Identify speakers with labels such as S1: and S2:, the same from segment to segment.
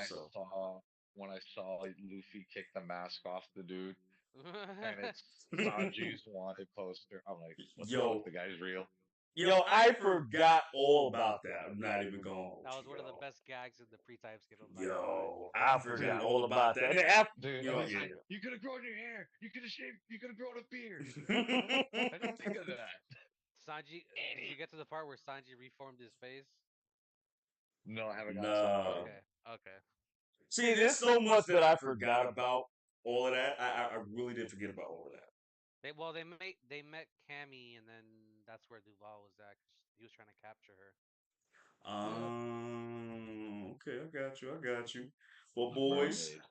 S1: so.
S2: When I saw Luffy kick the mask off the dude, and it's Sanji's wanted poster, I'm like, let's go.
S1: Yo,
S2: The guy's real.
S1: yo, I forgot all about that. I'm not even going to hold
S3: That was
S1: you,
S3: one of the
S1: yo.
S3: best gags in the pre-time skip. I'm not gonna lie.
S1: Yo, I forgot all about that. And then after,
S2: Dude,
S1: you
S2: and
S1: know,
S2: he's like, you could have grown your hair. You could have shaved. You could have grown a beard. I didn't think of that.
S3: Sanji, did you get to the part where Sanji reformed his face?
S2: No, I haven't gotten to that part.
S1: no.
S3: Okay, okay.
S1: See, there's so much that I forgot about all of that. I really did forget about all of that.
S3: They met Cammy, and then that's where Duval was at. 'Cause he was trying to capture her.
S1: Okay, I got you. I got you. Well, boys.
S2: Mermaid.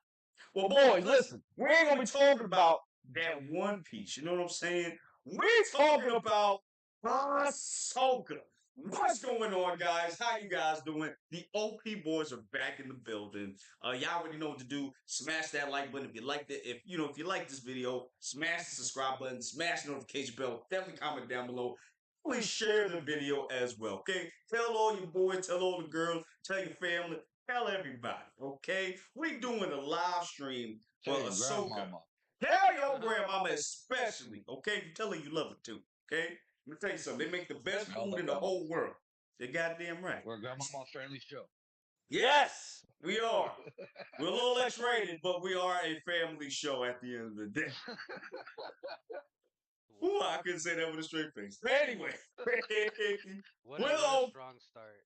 S1: Well, boys, listen. We ain't gonna be talking about that One Piece. You know what I'm saying? We're talking about Ahsoka. What's going on, guys? How you guys doing? The OP boys are back in the building. Y'all already know what to do. Smash that like button if you like it. If you like this video, smash the subscribe button, smash the notification bell. Definitely comment down below. Please share the video as well. Okay, tell all your boys, tell all the girls, tell your family, tell everybody. Okay, we doing a live stream for
S2: Tell your
S1: Ahsoka.
S2: grandmama.
S1: Tell your grandmama especially, okay? You tell her you love her too, okay? Let me tell you something. They make the best
S2: I love
S1: food in the
S2: grandma.
S1: whole world. They're goddamn right.
S2: We're a grandmama friendly show.
S1: Yes, we are. We're a little X-rated, but we are a family show at the end of the day. Ooh, I couldn't say that with a straight face. Anyway,
S3: What
S1: Willow,
S3: a strong start.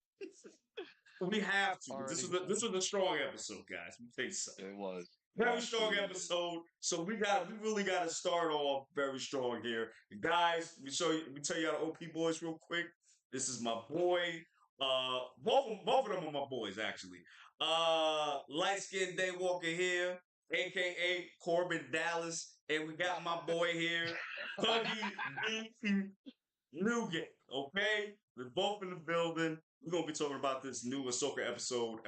S1: we have to.
S2: Already
S1: This was a strong episode, guys. Let me tell you something.
S2: It was.
S1: Very strong episode. So we really gotta start off very strong here. Guys, we tell you how the OP boys real quick. This is my boy. Both of them are my boys, actually. Light skinned Day Walker here, aka Corbin Dallas. And we got my boy here, Huggy B. Nugget. Okay? They're both in the building. We're gonna be talking about this new Ahsoka episode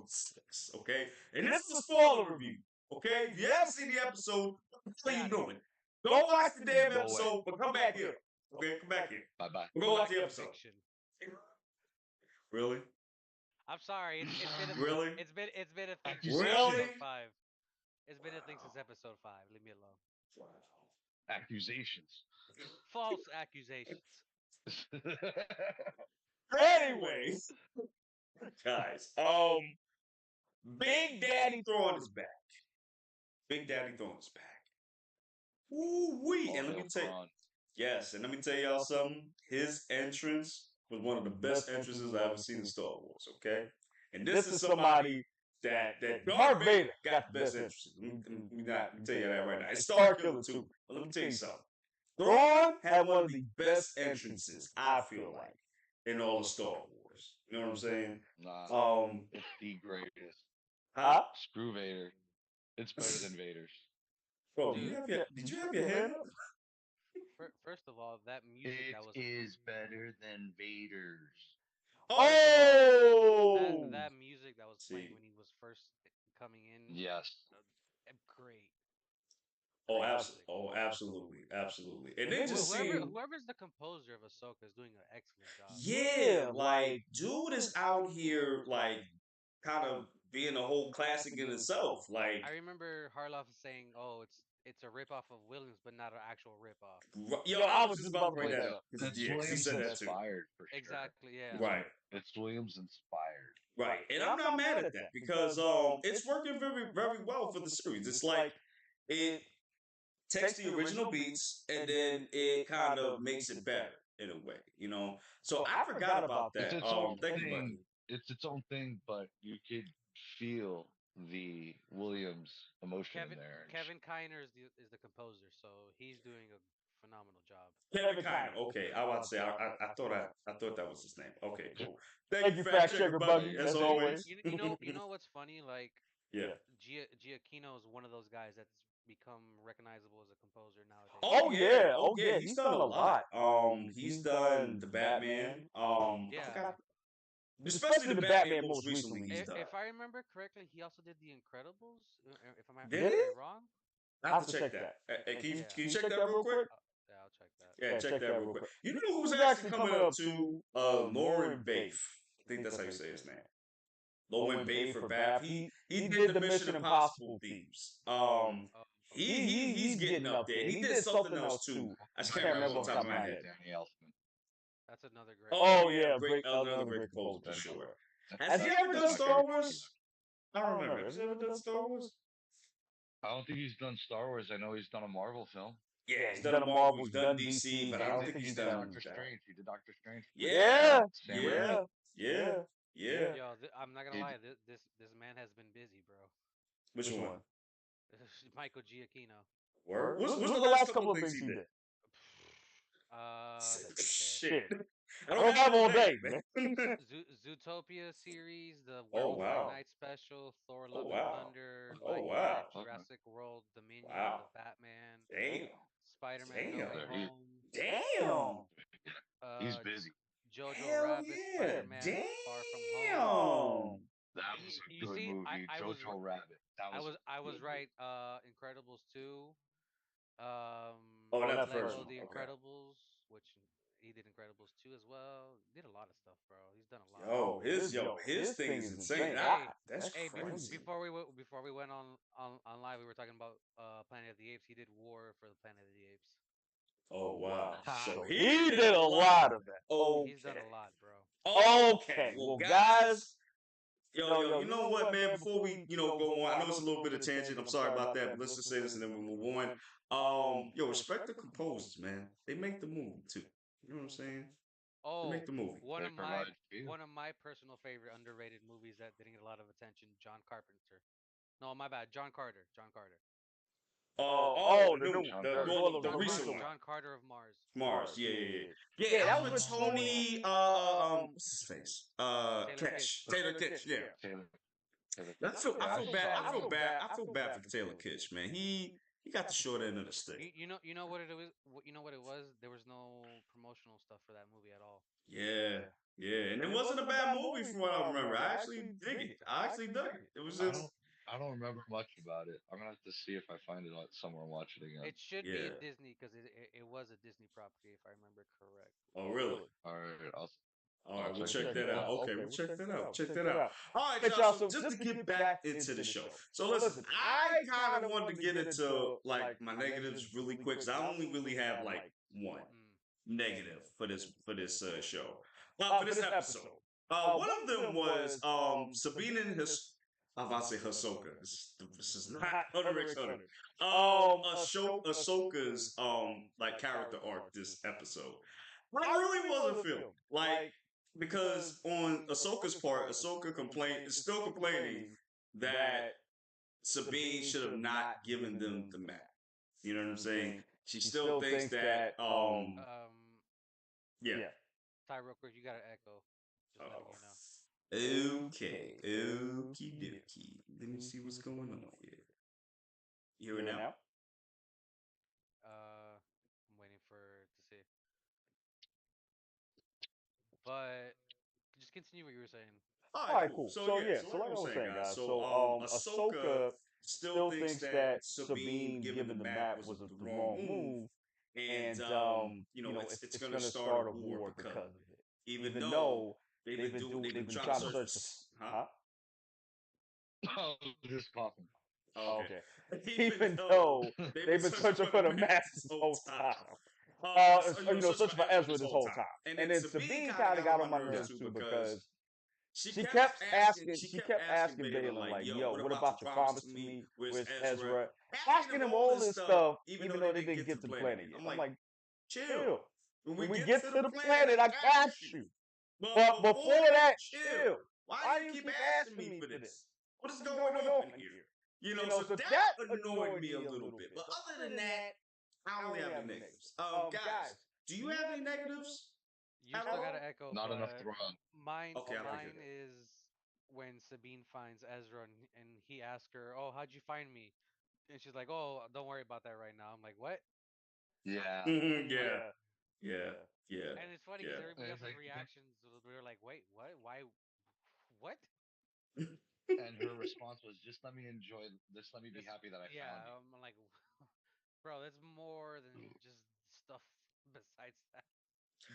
S1: 6. Okay? And this is a spoiler review. Okay? If you haven't seen the episode, what are you doing? Don't watch the damn episode, but come back here. Okay? Come back here.
S2: Bye bye.
S1: We're gonna watch the episode.
S3: Fiction.
S1: Really?
S3: I'm sorry. It's been a
S1: Really?
S3: It's been a thing
S2: Really?
S3: since episode 5. It's been a thing since episode 5. Leave me alone.
S2: Accusations.
S3: False accusations.
S1: Anyways, guys, Big Daddy throwing his back. Big Daddy throwing his back. Ooh wee! And let me tell you, yes, and let me tell y'all something. His entrance was one of the best entrances I've ever seen in Star Wars. Okay, and this is somebody that Darth Vader got the best entrances. Let me tell you that right now. It's Star Killer too. But let me tell you something. Thrawn had one of the best entrances, I feel like, in all of Star Wars. You know what I'm saying?
S2: Nah. It's the greatest.
S1: Huh?
S2: Screw Vader. It's better than Vader's.
S1: Bro, did you have your hand up?
S3: First of all, that music that was
S2: is better than Vader's.
S1: Oh!
S3: that music that was playing when he was first coming in.
S2: Yes.
S3: Great.
S1: Oh, absolutely. And then just
S3: whoever's the composer of Ahsoka is doing an excellent job.
S1: Yeah, like dude is out here like kind of being a whole classic in itself. Like
S3: I remember Harloff saying, "Oh, it's a ripoff of Williams, but not an actual ripoff."
S1: Yo, I was just about to bring that up.
S2: It's
S1: Yeah,
S2: Williams
S1: he said that too.
S2: inspired for sure.
S3: Exactly, yeah.
S1: Right.
S2: It's Williams inspired.
S1: Right. And I'm not mad at that because it's working very, very well for the series. It's like it takes the original beats and then it kind of makes it better in a way, you know. So I forgot about that.
S2: It's its own
S1: Thank you,
S2: thing.
S1: buddy.
S2: It's its own thing, but you could feel the Williams emotion in there.
S3: Kevin Kiner is the composer, so he's doing a phenomenal job.
S1: Kevin Kiner. Okay, I was to say I thought that was his name. Okay, cool. Thank you, fact checker buddy, as always.
S3: You know what's funny? Like Giacchino is one of those guys that's become recognizable as a composer nowadays.
S1: Oh yeah, he's done a lot. He's done the Batman. Especially the Batman most recently.
S3: If I remember correctly, he also did the Incredibles. If I'm wrong,
S1: I have to check that. Can you check that real quick?
S3: Yeah, I'll check that.
S1: Yeah, check that real quick. You know who's actually coming up to Lauren Baif? I think that's how you say his name. low and Bay for Bath. He did the Mission Impossible themes.
S3: Oh,
S1: He's getting up there. He did something else too. I just can't remember off the top of my head.
S2: Danny Elfman.
S3: that's another great.
S1: Oh yeah, great, another great composer for sure. Has he ever done Star Wars? I don't remember. Has he ever done Star Wars?
S2: I don't think he's done Star Wars. I know he's done a Marvel film.
S1: Yeah, he's done a Marvel, he's done DC, but I don't think he's done
S2: Doctor Strange. He did Doctor Strange.
S1: Yeah,
S2: Sam
S1: yeah,
S2: Raimi.
S1: yeah.
S3: Yo, I'm not gonna lie. This man has been busy, bro.
S1: Which one?
S3: Michael Giacchino.
S1: Word. What's the last couple of things he did?
S3: Okay.
S1: Shit. I don't have all day, man.
S3: Zootopia series, the Werewolf by Night special, Thor: Love and Thunder, Lightyear, Jurassic World Dominion, the Batman,
S1: Damn.
S3: Spider-Man: No Way Home.
S1: Damn.
S2: He's busy.
S3: Jojo Rabbit, Spider-Man: Far From Home.
S2: That was a good movie. Jojo Rabbit.
S3: I was right. Incredibles 2.
S1: That's first
S3: Lego
S1: one.
S3: The Incredibles, which he did Incredibles 2 as well. Did a lot of stuff, bro. He's done a lot.
S1: His thing is insane. That's crazy.
S3: Before we went on live, we were talking about Planet of the Apes. He did War for the Planet of the Apes.
S1: Oh wow! So he did a lot of that.
S3: Oh, he's done a lot, bro.
S1: Okay, well, guys. Yo, you know what, man? Before we, go on, I know it's a little bit of tangent. I'm sorry about that, but let's just say this and then we move on. Respect the composers, man. They make the movie too. You know what I'm saying?
S3: Oh,
S1: they make the movie.
S3: One of my personal favorite underrated movies that didn't get a lot of attention. John Carpenter. No, my bad. John Carter.
S1: The new one, the recent one.
S3: John Carter of Mars.
S1: Yeah. That was with Tony. What's his face? Taylor Kitsch. Yeah. I feel bad for Taylor Kitsch, man. He got the short end of the stick.
S3: You know what it was. You know what it was. There was no promotional stuff for that movie at all.
S1: Yeah, and it wasn't a bad movie from what I remember. I actually dig it. I actually dug it. It was just.
S2: I don't remember much about it. I'm gonna have to see if I find it somewhere and watch it again.
S3: It should be a Disney because it was a Disney property if I remember correct.
S1: Oh really?
S2: All right,
S1: all right, we'll check that out. Okay, we'll check that out. Check that out. All right, y'all. So just to get back into the show. So listen, I kind of wanted to get into like my negatives really quick because I only really have like one negative for this show. For this episode. One of them was Sabine and his. I'm about to say Ahsoka. This is not Hunter x Hunter. Ahsoka's like character arc this episode. I really wasn't feeling like because on Ahsoka's part, Ahsoka is still complaining that Sabine should have not given them the map. You know what I'm saying? She still thinks that yeah.
S3: Ty, real quick, you got an echo. Just letting you know.
S1: Okay. Okie dokie. Let me see what's going on here. You hear it now?
S3: I'm waiting to see. But just continue what you were saying.
S1: All right, cool. So like I was saying, guys. So Ahsoka still thinks that Sabine giving the map was the wrong move, and it's going to start a war because of it. Even though they've been trying to search the
S2: I was just coughing.
S1: Okay. Even though they've been searching for the map this whole time. Searching for Ezra this whole time. And then Sabine kind of got on my nerves too because she kept asking Balin, like, yo, what about your promise to me with Ezra? Asking him all this stuff, even though they didn't get to the planet yet. I'm like, chill. When we get to the planet, I got you. But before that, chill. Why do you keep asking me for this? What is going on here? So that annoyed me a little bit. But other than that, I don't really have any negatives. Guys, do you have any negatives?
S3: You still got to echo.
S2: Not enough to run.
S3: Mine is when Sabine finds Ezra and he asks her, "Oh, how'd you find me?" And she's like, "Oh, don't worry about that right now." I'm like, "What?"
S2: Yeah.
S1: Yeah.
S3: And it's funny because everybody else's reactions, we were like, "Wait, what? Why? What?"
S2: And her response was, "Just let me enjoy this. Let me be happy that I found you."
S3: Yeah, I'm like, bro, that's more than just stuff besides that.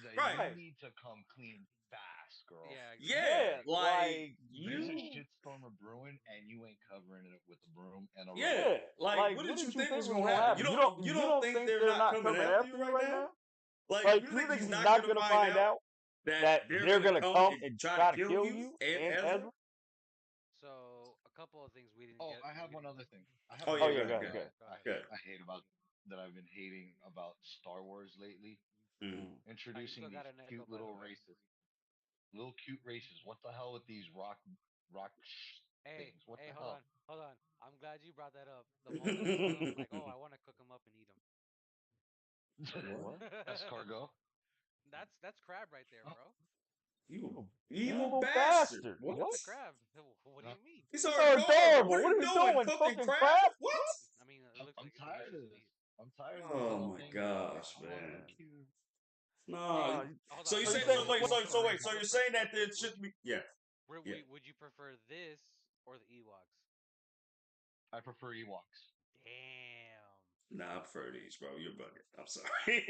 S2: that
S1: Right.
S2: you need to come clean fast, girl.
S3: Yeah,
S1: Yeah,
S3: exactly.
S1: like
S2: There's a
S1: you.
S2: shitstorm of brewing, and you ain't covering it with a broom and a rug.
S1: Yeah, like what did you think was gonna happen? You don't think they're not coming after you right now? Like you think he's not gonna find out that they're gonna come and try to kill you and Ezra?
S3: So a couple of things we didn't
S2: Oh,
S3: get.
S2: I have
S3: We
S2: one
S3: didn't.
S2: other thing. I have
S1: Oh
S2: one
S1: yeah,
S2: other
S1: go
S2: thing
S1: ahead, go
S2: that
S1: ahead,
S3: Go
S2: I
S3: ahead.
S1: go ahead.
S2: I hate about that I've been hating about Star Wars lately.
S1: Mhm.
S3: All right, you
S2: Introducing
S3: still
S2: these
S3: got an echo,
S2: cute
S3: by the
S2: little
S3: way.
S2: races, little cute races. What the hell with these rock
S3: Hey,
S2: things? What
S3: hey,
S2: the
S3: hold
S2: hell?
S3: on, hold on. I'm glad you brought that up. The moment I saw them, I'm like, oh, I want to cook them up and eat
S1: What?
S3: them.
S2: Escargot?
S3: That's crab right there,
S2: Oh,
S3: bro.
S1: You evil bastard! What?
S3: That's a crab. What do
S2: uh,
S3: you mean?
S1: These are adorable. What are you doing? Cooking crab? What?
S3: I mean, it
S2: I'm,
S3: looks
S2: I'm
S3: like a
S2: tired
S3: delicious
S2: of this.
S3: meat.
S2: I'm tired of these
S1: Oh
S2: little
S1: my
S2: things.
S1: gosh,
S2: Oh,
S1: man!
S2: they're cute.
S1: No.
S3: Hold
S1: So
S3: on,
S1: you
S3: hold
S2: Like
S1: say
S3: on,
S1: so?
S3: hold
S2: little
S3: on.
S1: Wait.
S3: Would you
S2: little
S1: So wait.
S3: prefer
S1: So
S2: furries.
S1: you're
S3: real quick,
S1: saying
S3: real
S1: that there
S3: quick?
S1: shouldn't be? Yeah. Yeah.
S3: Would you prefer this or the Ewoks?
S2: I prefer Ewoks.
S3: Damn.
S1: Nah, I prefer these, bro. You're bugging. I'm sorry.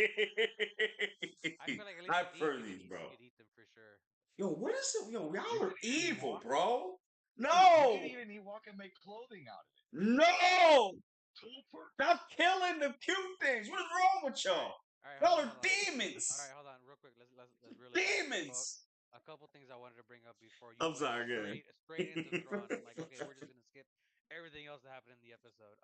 S3: I feel like at least
S1: I
S3: with these,
S1: prefer these, bro.
S3: you could eat them for sure.
S1: Yo, what is it? Yo,
S2: You
S1: y'all
S2: can
S1: are
S2: eat an
S1: evil,
S2: Ewok,
S1: bro.
S2: dude. You can
S1: No,
S2: eat an Ewok and make clothing out of it.
S1: no.
S2: Topher.
S1: Stop killing the cute things. What is wrong with y'all?
S3: All right,
S1: Y'all
S3: hold on,
S1: are
S3: hold on. All
S1: demons.
S3: right, hold on, real quick. Let's reel it back. So,
S1: Demons.
S3: a couple things I wanted to bring up before you
S1: I'm
S3: went
S1: sorry,
S3: straight into
S1: again.
S3: Thrawn and like, okay, we're just gonna skip everything else that happened in the episode.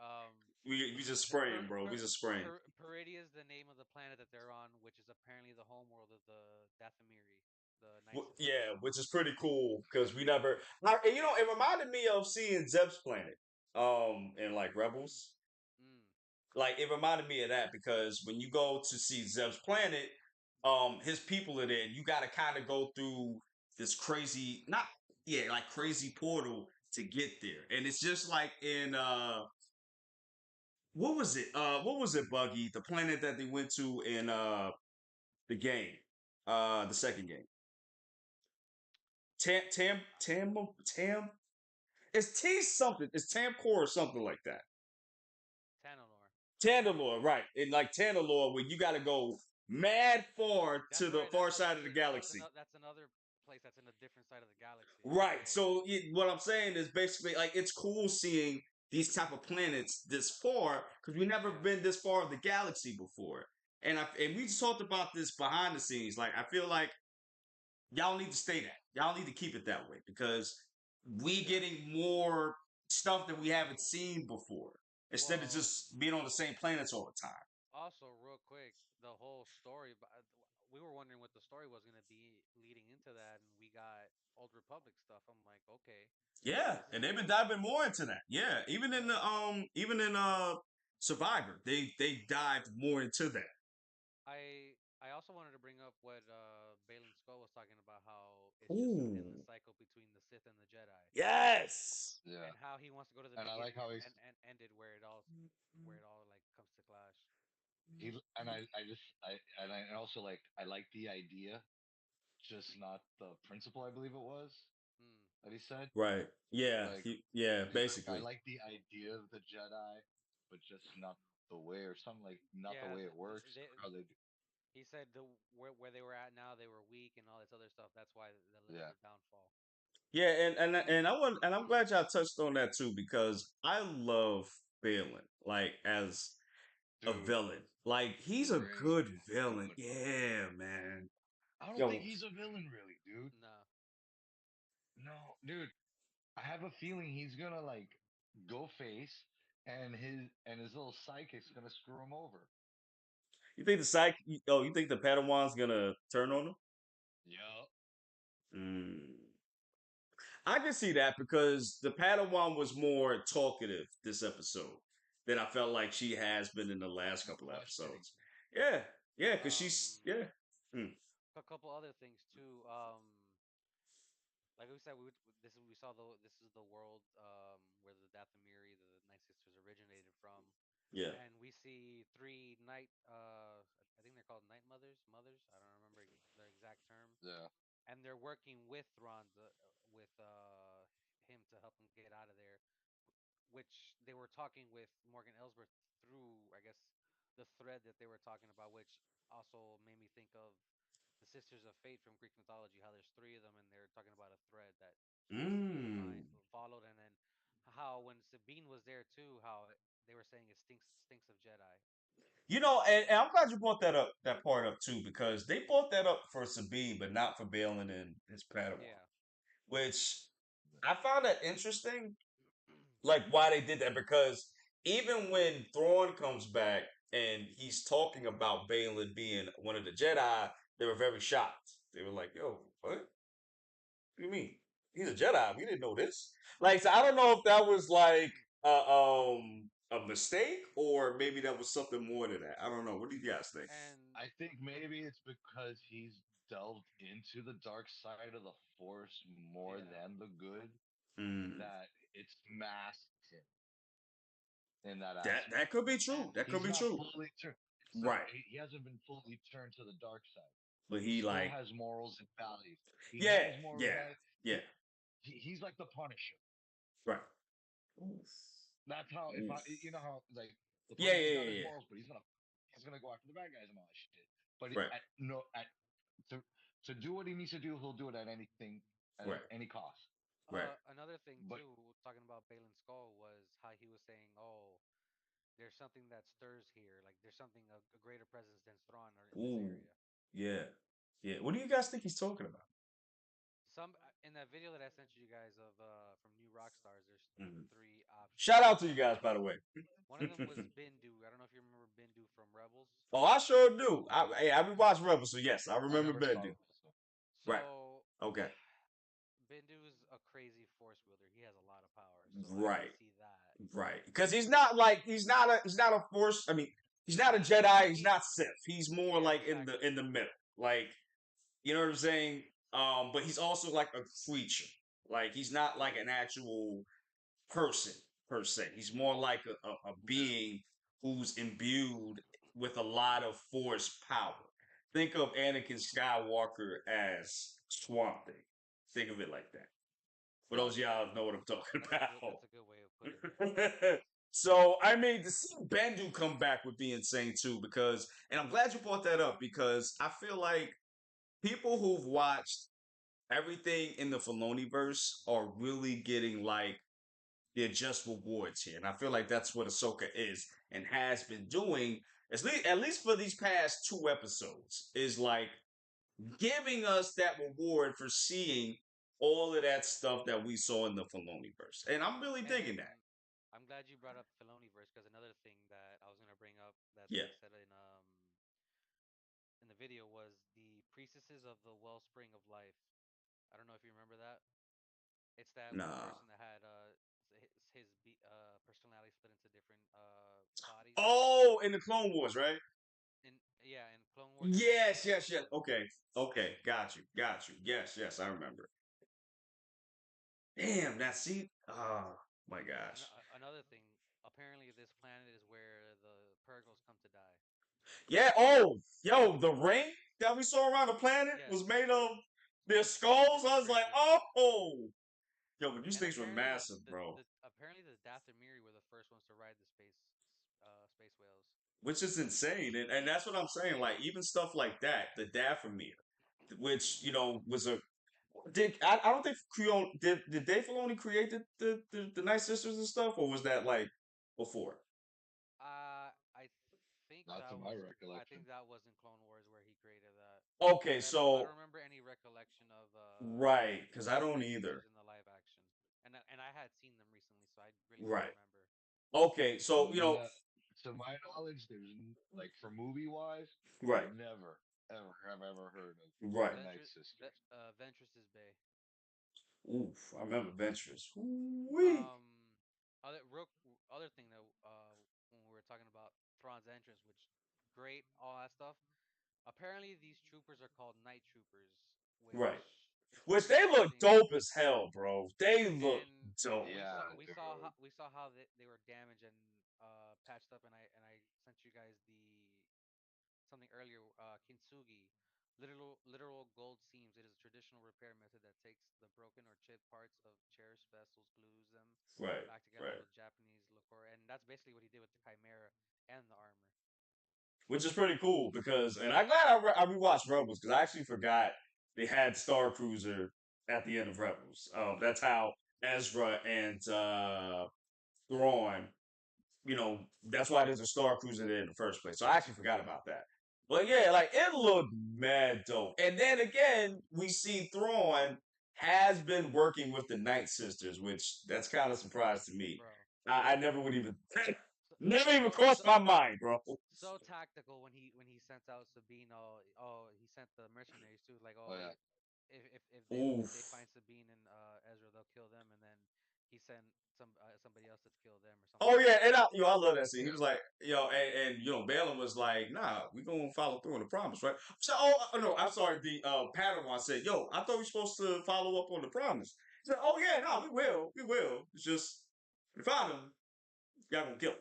S1: we just spraying, bro. We just spraying.
S3: Peridia is the name of the planet that they're on, which is apparently the homeworld of the Dathomiri, the Night Sisters.
S1: Yeah, which is pretty cool because we never. It reminded me of seeing Zeb's planet, in like Rebels.
S3: Mm,
S1: Like it reminded me of that because when you go to see Zeb's planet, his people are there. And you got to kind of go through this crazy, not yeah, like crazy portal to get there, and it's just like in what was it? What was it, Buggy? The planet that they went to in the game, the second game. Tam. It's T something. It's Tamcor or something like that.
S3: Tanalor.
S1: Tandalore, right? And like Tandalore, where you got to go mad far
S3: That's
S1: to the
S3: right.
S1: far side of the galaxy.
S3: That's another place that's in a different side of the galaxy.
S1: Right.
S3: Yeah, yeah,
S1: So what I'm saying is basically like it's cool seeing these type of planets this far because we never
S3: yeah.
S1: been this far of the galaxy before. And we just talked about this behind the scenes. Like I feel like y'all need to stay that. Y'all need to keep it that way because we
S2: Yeah.
S1: getting more stuff that we haven't seen before instead of
S3: Well,
S1: just being on the same planets all the time.
S3: also, real quick, the whole story. We were wondering what the story was going to be leading into that, and we got Old Republic stuff. I'm like, okay,
S1: Yeah,
S3: this is
S1: and they've been
S3: cool.
S1: diving more into that. Yeah,
S3: Yeah.
S1: even in Survivor, they dived more into that.
S3: I also wanted to bring up what Balin Skull was talking about, how it's just an endless
S1: Ooh,
S3: cycle between the Sith and the Jedi,
S1: yes.
S2: Yeah.
S3: and how he wants to go to the
S2: And I like
S3: beginning
S2: how he's
S3: and end it where it all like comes to clash.
S2: he and I just I and I also like I like the idea, just not the principle. I believe it was
S3: Mm,
S2: that he said.
S1: Right. Yeah.
S2: Like
S1: Yeah.
S2: he's like I
S1: Basically.
S2: like the idea of the Jedi, but just not the way or something like not the
S3: yeah,
S2: way it works or how they do.
S3: he said where they were at now they were weak and all this other stuff. That's why that led to
S2: Yeah,
S3: their downfall.
S1: Yeah, and I'm glad y'all touched on that too because I love Balin like as a
S2: dude,
S1: villain. Like he's a
S2: great,
S1: good villain.
S2: good fucking
S1: Yeah,
S2: villain.
S1: man.
S2: I don't think
S1: Yo,
S2: he's a villain really, dude.
S3: No,
S2: No, dude. I have a feeling he's gonna like go face, and his little psychic's gonna screw him over.
S1: you think the psych? Oh, you think the Padawan's gonna turn on him?
S2: Yup.
S1: Mm. I can see that because the Padawan was more talkative this episode than I felt like she has been in the last
S2: And
S1: couple of
S2: questioning.
S1: episodes. Yeah, yeah, because she's
S3: um,
S1: yeah. Mm.
S3: a couple other things too. Like we said, we saw this is the world where the Dathomiri, the Night Sisters, originated from,
S1: Yeah,
S3: and we see three night. I think they're called night mothers. Mothers. I don't remember their exact term.
S2: Yeah.
S3: And they're working with Thrawn with him to help him get out of there. Which they were talking with Morgan Elsbeth through, I guess, the thread that they were talking about, which also made me think of. the Sisters of Fate from Greek mythology. How there's three of them, and they're talking about a thread that supposed to be
S1: Mm.
S3: followed, and then how when Sabine was there too, how they were saying it stinks of Jedi.
S1: And I'm glad you brought that part up too, because they brought that up for Sabine, but not for Balin and his Padawan,
S3: Yeah.
S1: which I found that interesting, like why they did that, because even when Thrawn comes back and he's talking about Balin being one of the Jedi, they were very shocked. They were like, "Yo, what? What do you mean? He's a Jedi. We didn't know this." Like, so I don't know if that was like a mistake or maybe that was something more than that. I don't know. What do you guys think?
S3: And
S2: I think maybe it's because he's delved into the dark side of the force more
S3: yeah.
S2: than the good
S1: Mm,
S2: that it's masked him in that
S1: that
S2: aspect.
S1: could be true.
S3: And
S1: That could
S2: He's
S1: be
S2: not
S1: true.
S2: fully turned. So
S1: Right.
S2: he hasn't been fully turned to the dark side.
S1: But
S2: He
S1: he
S2: still
S1: like,
S2: has morals and values. He
S1: yeah,
S2: has morals and
S1: yeah,
S2: values.
S1: yeah.
S2: He's like the Punisher.
S1: Right. Oof.
S2: That's how if
S1: Oof.
S2: I you know how like the
S1: Yeah,
S2: Punisher's
S1: yeah,
S2: got his
S1: yeah, yeah.
S2: morals, but he's gonna go after the bad guys and all that shit. But
S1: Right.
S2: at no at to do what he needs to do, he'll do it at anything at
S1: Right.
S2: any cost.
S1: Right.
S3: another thing
S2: But
S3: too, talking about Balin's skull was how he was saying, "Oh, there's something that stirs here. Like there's something a greater presence than Thrawn or in this
S1: Ooh.
S3: area."
S1: Yeah. Yeah. What do you guys think he's talking about?
S3: Some in that video that I sent you guys of from New Rockstars, there's
S1: Mhm.
S3: three options.
S1: Shout out to you guys, by the way.
S3: One of them was Bindu. I don't know if you remember Bindu from Rebels.
S1: Oh, I sure do. I be watching Rebels, so yes, I
S2: I
S1: remember
S2: never saw
S1: Bendu.
S2: it. So.
S1: Right.
S3: So
S1: Okay.
S3: Bindu's a crazy force wielder. He has a lot of power, so I can
S1: Right.
S3: see that.
S1: Right. Because he's not a force. I mean, he's not a Jedi. He's not Sith. He's more
S3: Yeah,
S1: like in the
S3: exactly.
S1: in the middle. Like, you know what I'm saying? But he's also like a creature. Like he's not like an actual person per se. He's more like a being who's imbued with a lot of force power. Think of Anakin Skywalker as Swamp Thing. Think of it like that. For those of y'all who know what I'm talking about.
S3: That's a good way of putting it.
S1: So I mean to see Bendu come back would be insane too, because and I'm glad you brought that up because I feel like people who've watched everything in the Filoni verse are really getting like their just rewards here. And I feel like that's what Ahsoka is and has been doing, at least for these past two episodes, is like giving us that reward for seeing all of that stuff that we saw in the Filoni verse. And I'm really digging that.
S3: And I'm glad you brought up Filoni verse because another thing that I was gonna bring up that
S1: Yeah.
S3: they said in the video was the priestesses of the wellspring of life. I don't know if you remember that. It's that one
S1: Nah.
S3: person that had personality split into different bodies.
S1: Oh, in the Clone Wars, right?
S3: In yeah, in Clone Wars, and then
S1: Yes, yes, yes. Okay. Okay. Got you. Got you. Yes, yes, I remember. Damn, that see? Oh my gosh.
S3: another thing. Apparently, this planet is where the Purgles come to die.
S1: Yeah. Oh, yo, the ring that we saw around the planet
S3: Yes,
S1: was made of their skulls.
S3: it's
S1: I was like,
S3: crazy.
S1: oh, yo, but these
S3: And
S1: things were
S3: apparently,
S1: massive, bro.
S3: apparently the Dathomiri were the first ones to ride the space whales.
S1: Which is insane, and that's what I'm saying. Like even stuff like that, the Dathomir, which was a did I don't think Creole did Dave Filoni create the Night Sisters and stuff, or was that like before?
S3: I think
S2: Not to
S3: that
S2: my
S3: was
S2: recollection.
S3: in Clone Wars where he created that.
S1: Okay,
S3: Because I
S1: so
S3: don't remember any recollection of
S1: right, because I
S3: the
S1: don't
S3: Night
S1: either.
S3: Sisters in the live action, and I had seen them recently, so I really don't
S1: Right.
S3: remember.
S1: Okay, so
S2: To my knowledge, like for movie wise,
S1: right,
S2: never ever have ever heard of
S1: right.
S2: the Night Sisters.
S3: Ventress's Bay.
S1: Oof, I remember Ventures. Wee.
S3: Um, other thing that when we were talking about Thrawn's entrance, which great, all that stuff. Apparently, these troopers are called night troopers, which
S1: Right.
S3: is
S1: Which
S3: pretty
S1: they look
S3: interesting.
S1: dope as hell, bro. They look
S3: And
S1: dope.
S2: Yeah,
S3: we
S2: they're
S3: saw
S2: good.
S3: we saw how they were damaged and patched up, and I sent you guys the something earlier. Kintsugi, literal gold seams. It is a traditional repair method that takes the broken or chipped parts of cherished vessels, glues them
S1: Right,
S3: back together
S1: right.
S3: with Japanese lacquer, and that's basically what he did with the Chimera and the armor.
S1: which is pretty cool because, and I'm glad I rewatched Rebels because I actually forgot they had Star Cruiser at the end of Rebels. That's how Ezra and Thrawn, that's why there's a Star Cruiser there in the first place. So I actually forgot about that. But yeah, like it looked mad dope. And then again, we see Thrawn has been working with the Night Sisters, which that's kind of surprised to me.
S3: bro.
S1: I never would even
S3: So,
S1: never even
S3: so,
S1: crossed
S3: so,
S1: my mind, bro.
S3: so tactical when he sent out Sabine. Oh, he sent the mercenaries too. Like,
S2: Oh yeah.
S3: if they
S1: Oof.
S3: find Sabine and Ezra, they'll kill them, and then he sent somebody else to kill them or something
S1: Oh
S3: like
S1: yeah,
S3: that.
S1: and I love that scene. He
S2: Yep.
S1: was like, Balin was like, nah, we gonna follow through on the promise, right? So, no, I'm sorry. The Padawan said, yo, I thought we were supposed to follow up on the promise. He said, oh yeah, no, we will. It's just we found him, y'all gonna kill him.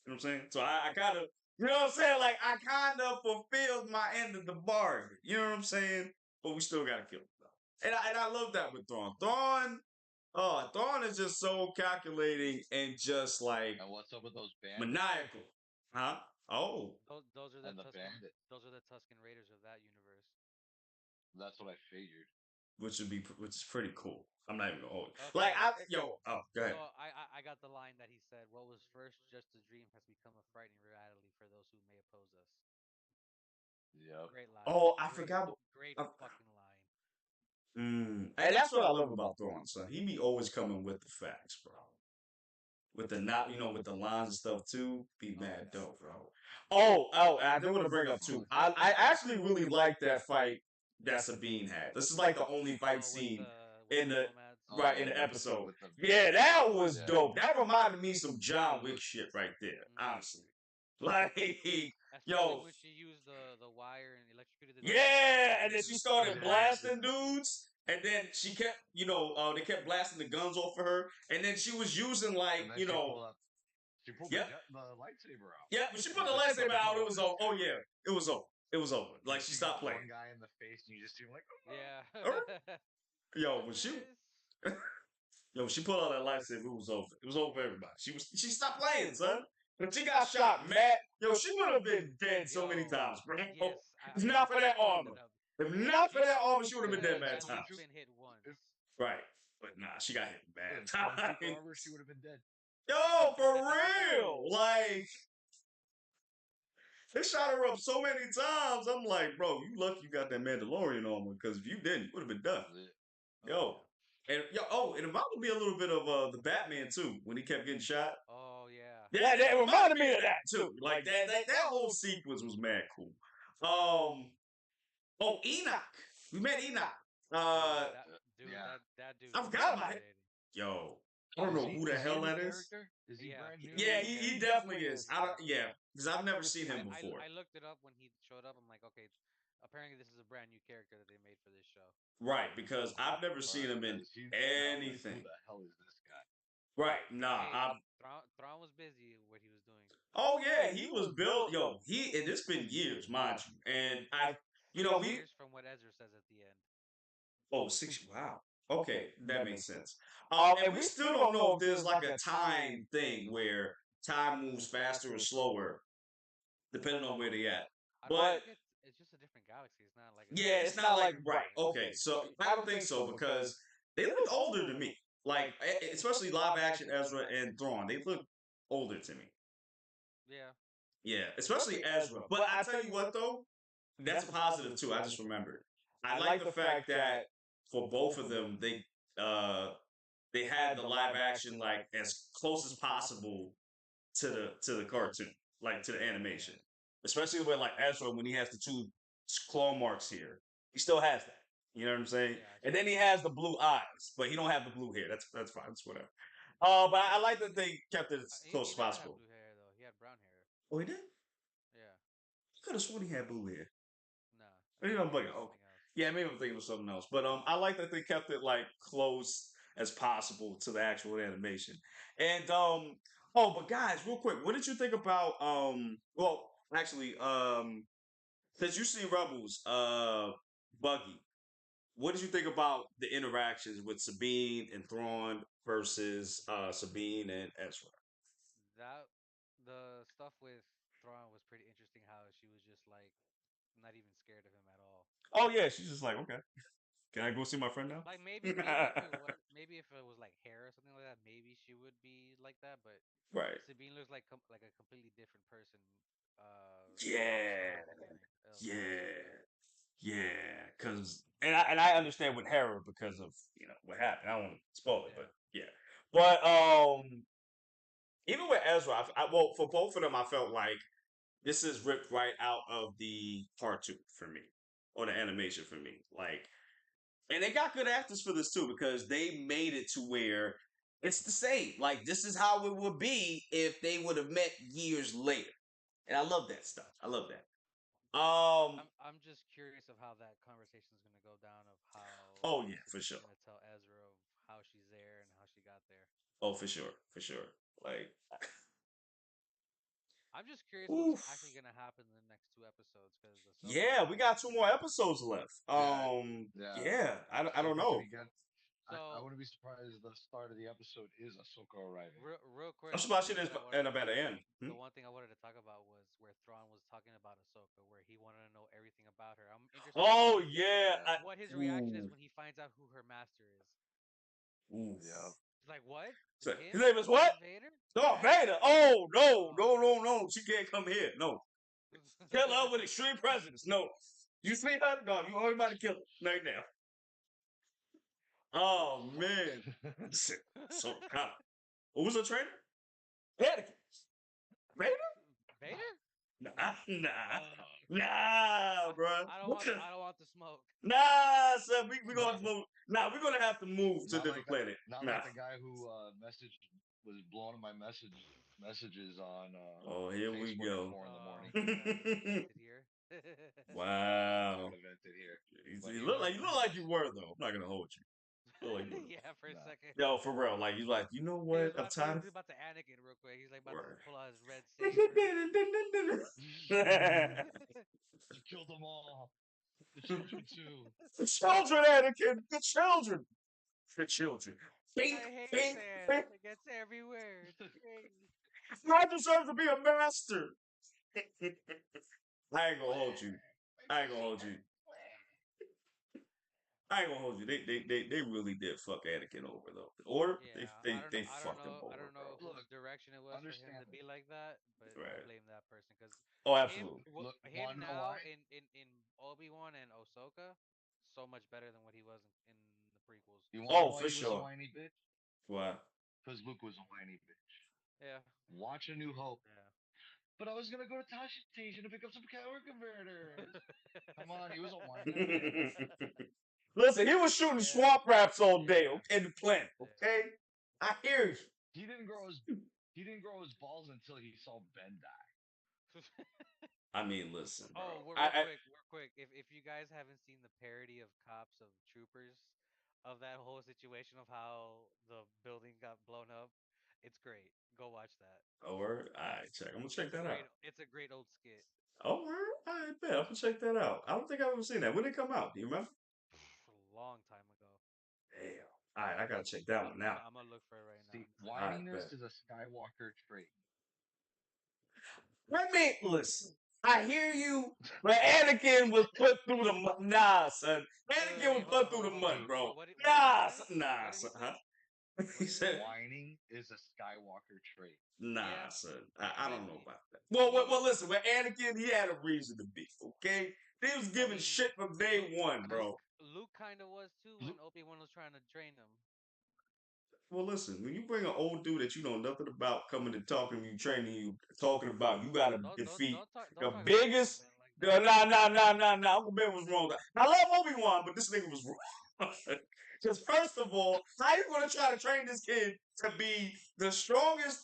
S1: You know what I'm saying? So I kind of, you know what I'm saying? Like I kind of fulfilled my end of the bargain. You know what I'm saying? But we still gotta kill him though. And I love that with Thrawn. Thrawn is just so calculating and just like
S2: And what's up with those bandits
S1: maniacal. Huh? Oh,
S3: Those are the
S2: and the
S3: Tusken.
S2: bandit?
S3: Those are the Tusken Raiders of that universe.
S2: That's what I figured.
S1: which is pretty cool. I'm not even gonna hold it. Like
S3: Okay,
S1: go ahead.
S3: so I got the line that he said, "What was first just a dream has become a frightening reality for those who may oppose us."
S2: Yep.
S3: Great line.
S1: Oh, I
S3: Great,
S1: forgot.
S3: great
S1: Uh,
S3: fucking line.
S1: and that's what I love about Thrawn, son. He be always coming with the facts, bro. With the not, with the lines and stuff too, be
S3: Oh
S1: mad
S3: yeah.
S1: dope, bro. Oh, and I did want to bring up too. I actually really like that fight that Sabine had. This is like the only fight
S3: Oh,
S1: scene
S3: with
S1: in
S3: the
S1: the
S3: nomads.
S1: right in
S2: Oh,
S1: the episode.
S2: with the
S1: Yeah, that was
S2: yeah.
S1: dope. That reminded me some John Wick shit right there.
S3: Hmm.
S1: Honestly, like,
S3: Especially
S1: yo,
S3: when she used the wire and electrocuted the dude and killed
S1: yeah,
S3: both
S1: and then she
S3: dudes.
S1: started
S2: Exactly.
S1: blasting dudes, and then she kept, they kept blasting the guns off of her, and then she was using like,
S2: And then she pulled up. She pulled
S1: yep,
S2: the lightsaber out.
S1: yep. When she put the
S2: Like,
S1: lightsaber
S2: fucking
S1: out, it
S2: pull
S1: was
S2: this
S1: over. Oh
S2: guy.
S1: yeah, it was over. It was over. Like
S2: And
S1: she
S2: she
S1: stopped
S2: hits
S1: playing.
S2: one guy in the face, and you just see him like,
S3: Yeah.
S1: All right. Yo,
S3: I
S1: when she,
S3: miss.
S1: yo, when she pulled out that lightsaber, it was over. It was over for everybody. She stopped playing, son. When she got shot, Matt, yo, she would have been dead so many
S3: Yo,
S1: times, bro.
S3: yes,
S1: If
S3: you
S1: not for that
S3: summed
S1: armor,
S3: it up.
S1: if not for
S3: She
S1: that armor, she would have
S3: should
S1: been
S3: have
S1: dead
S2: and
S1: mad
S3: at least
S1: times.
S2: stormtrooper
S3: been hit once.
S2: if
S1: Right. But nah, she got hit
S2: in
S1: bad
S2: stormtrooper
S1: times.
S2: armor, she would have been dead.
S1: Yo, for real. Like, they shot her up so many times. I'm like, bro, you lucky you got that Mandalorian armor, because if you didn't, you would have been done.
S3: Oh
S1: Yo.
S3: yeah.
S1: It reminded me a little bit of the Batman too, when he kept getting shot.
S3: Oh yeah.
S1: Yeah, that reminded me of that too. Like that whole sequence was mad cool. Enoch. We met Enoch.
S3: Dude, that dude,
S2: Yeah.
S3: that dude
S1: I
S3: was
S1: forgot about it.
S3: intimidating.
S1: Yo, I don't
S2: Is
S1: know
S2: he
S1: who the
S2: is he a
S1: hell
S2: new
S1: that is.
S2: character? Is he
S3: Yeah,
S2: brand new?
S3: he's a
S1: Yeah,
S3: new
S1: he
S3: character.
S1: definitely is. Yeah, because I've never seen him before.
S3: I looked it up when he showed up. I'm like, okay, apparently this is a brand new character that they made for this show.
S1: Right, because I've never seen
S2: Right,
S1: him in
S2: because he's now like, who
S1: anything.
S2: the hell is this guy?
S1: Right, nah.
S3: Hey, Thrawn was busy with what he was doing.
S1: Oh yeah, he was built. Yo, and it's been years, mind you. And we.
S3: 6 years from what Ezra says at the end.
S1: Oh, 6. Wow. Okay, that makes sense. And we still don't know if there's like a time thing where time moves faster or slower, depending on where they at.
S3: I don't
S1: But
S3: think it's just a different galaxy. It's not like
S1: yeah,
S3: a
S1: it's not like
S3: different
S1: right.
S3: universe.
S1: Okay, so I don't think so because they look older to me. Like especially live action Ezra and Thrawn, they look older to me.
S3: Yeah.
S1: Yeah, especially Ezra. But I tell you what though, that's a positive too. I just remembered. I like the fact that for both of them, uh they had the live action like as close as possible to the cartoon, like to the animation. Especially with like Ezra when he has the two claw marks here, he still has that. You know what I'm saying?
S3: Yeah, I
S1: And
S3: see.
S1: then he has the blue eyes, but he don't have the blue hair. That's fine. That's whatever. But I like that they kept it as close
S3: He
S1: as
S3: never had
S1: possible.
S3: blue hair though. He had brown hair.
S1: Oh, he did.
S3: Yeah.
S1: Could have sworn he had blue hair.
S3: Nah.
S1: Maybe
S3: You're
S1: I'm
S3: thinking
S1: bugging.
S3: of
S1: Oh,
S3: something else.
S1: yeah, maybe I'm thinking of something else. But I like that they kept it like close as possible to the actual animation. And but guys, real quick, what did you think about Well, actually, since you seen Rebels, Buggy, what did you think about the interactions with Sabine and Thrawn versus Sabine and Ezra?
S3: That the stuff with Thrawn was pretty interesting. How she was just like not even scared of him at all.
S1: Oh yeah, she's just like, okay, can I go see my friend now?
S3: Like maybe if it was maybe if it was like hair or something like that, maybe she would be like that. But
S1: Right.
S3: Sabine looks like like a completely different person. From the start
S1: Yeah.
S3: of the beginning, it was crazy.
S1: Yeah. Yeah. Cause and I understand with Hera because of what happened. I don't want to spoil it,
S3: Yeah.
S1: but yeah. But even with Ezra, well for both of them, I felt like this is ripped right out of the part two for me, or the animation for me. Like, and they got good actors for this too because they made it to where it's the same. Like, this is how it would be if they would have met years later. And I love that stuff. I love that.
S3: I'm just curious of how that conversation is gonna go down. Of how
S1: Oh yeah, for
S3: Sabine's
S1: sure.
S3: gonna tell Ezra of how she's there and how she got there.
S1: Oh, for sure, for sure. Like,
S3: I'm just curious what's
S1: oof.
S3: actually gonna happen in the next two episodes because Ahsoka
S1: Yeah,
S3: looks
S1: we
S3: like
S1: got
S3: she's
S1: two
S3: gonna
S1: more
S3: have.
S1: episodes left.
S2: Yeah, yeah.
S1: Yeah, I don't
S2: Ahsoka's gonna
S1: know.
S2: get. I
S3: So
S2: wouldn't be surprised if the start of the episode is Ahsoka arriving.
S3: real
S1: I'm
S3: quick, the
S1: surprised
S3: one
S1: she
S3: thing
S1: didn't
S3: that I wanted
S1: end up at the end.
S3: the one thing I wanted to talk about was where Thrawn was talking about Ahsoka, where he wanted to know everything about her. I'm interested in
S1: Oh yeah.
S3: what his reaction is
S1: Ooh,
S3: when he finds out who her master is.
S1: oof.
S2: Yeah.
S3: He's like, "What?
S1: So, his
S3: Him?
S1: name is what?
S3: Darth Vader?
S1: Oh, Vader. Oh no,
S3: Oh,
S1: no, no, no. She can't come here. No, kill her with extreme presence. No, you see her? No, you already about to kill her right now. Oh man. Shit. So kind of. Who's the trainer? Anakin. Vader?
S3: Vader?
S1: Nah, nah,
S2: uh,
S1: nah, bro.
S3: I don't want the smoke.
S1: Nah, son, we
S2: not,
S1: gonna move. Nah, we're gonna have to move to a
S2: not like
S1: different
S2: that.
S1: planet.
S2: Not
S1: Nah.
S2: like the guy who messaged was blowing my messages on
S1: Oh, here we
S2: Facebook at
S1: go.
S2: 4 in the morning.
S3: Got vented here.
S1: Wow.
S2: Kind of vented here, but
S1: You
S2: he
S1: look
S2: went.
S1: like you were though. I'm not gonna hold you. You look like you were.
S3: Yeah, for a
S2: Nah.
S3: second.
S1: Yo, for real. Like you know what? I'm
S3: He
S1: tired
S3: was about to Anakin real quick. He's like about to
S1: of.
S3: pull out his red saber.
S2: You killed them all. The children too.
S1: The children, Anakin. The children. The children. Think,
S3: I hate
S1: think,
S3: sand.
S1: think.
S3: It gets everywhere. It's crazy.
S1: I deserve to be a master. I ain't gonna hold you. I ain't gonna hold you. I ain't gonna hold you. They really did fuck Anakin over though. The order,
S3: Yeah,
S1: they fucked him
S3: I
S1: over,
S3: don't
S1: bro.
S3: know
S2: Look,
S3: whose direction it was for him to
S2: understand
S3: be
S2: this.
S3: like that, but I
S1: Right.
S3: blame that person because
S1: Oh,
S3: him,
S1: absolutely.
S2: Look,
S3: him
S2: wanna know
S3: now
S2: why?
S3: in Obi-Wan and Ahsoka, so much better than what he was in the prequels.
S2: You wanna know
S1: Oh,
S2: why
S1: for
S2: he was a
S1: sure.
S2: whiny bitch?
S1: Why?
S2: Because Luke was a whiny bitch.
S3: Yeah,
S2: Watch A New Hope.
S3: yeah.
S2: But I was gonna go to Tasha Station to pick up some power converters. Come on, he was a whiny bitch.
S1: Listen, he was shooting
S3: Yeah,
S1: swamp raps all day
S3: yeah,
S1: in the planet.
S3: yeah.
S1: Okay, I hear you.
S2: He didn't grow his balls until he saw Ben die.
S1: I mean, listen, bro.
S3: Oh, real quick. If you guys haven't seen the parody of Cops of Troopers, of that whole situation of how the building got blown up, it's great. Go watch that.
S1: Oh, word. All right, check. I'm gonna check that out.
S3: It's a great old skit.
S1: Oh, word. All right, bet. I'm gonna check that out. I don't think I've ever seen that. When did it come out? Do you remember?
S3: A long time ago.
S1: Damn. All right, I gotta check that one now.
S3: I'm gonna look for it right now.
S2: See,
S1: All right,
S2: whininess
S1: bet.
S2: is a Skywalker trait.
S1: Let me listen. I hear you, but Anakin was put through the mud. Nah, son. Anakin was
S3: Wait,
S1: put through the
S3: hold
S1: mud,
S3: on.
S2: Dude,
S1: bro.
S3: What did he
S1: Nah,
S3: say?
S1: nah,
S3: What did he
S1: son.
S3: say?
S1: Huh?
S3: What
S1: He
S3: did he say?
S1: said,
S2: whining is a Skywalker trait.
S1: nah,
S3: Yeah,
S1: son. I
S3: but
S1: don't know about that. Well,
S3: he.
S1: listen. With Anakin, he had a reason to be. Okay, he was
S3: I
S1: giving
S3: mean,
S1: shit from day one,
S2: Luke,
S1: bro.
S3: Luke kind of was too when
S2: Luke,
S3: Obi-Wan was trying to train him.
S1: Well, listen. When you bring an old dude that you know nothing about coming and talking to you, training you, talking about, you gotta defeat
S3: Don't
S1: the
S3: talk about Uncle
S1: biggest.
S3: Ben like that.
S1: Nah. Uncle Ben was wrong. I love Obi Wan, but this nigga was wrong. Because first of all, how you gonna try to train this kid to be the strongest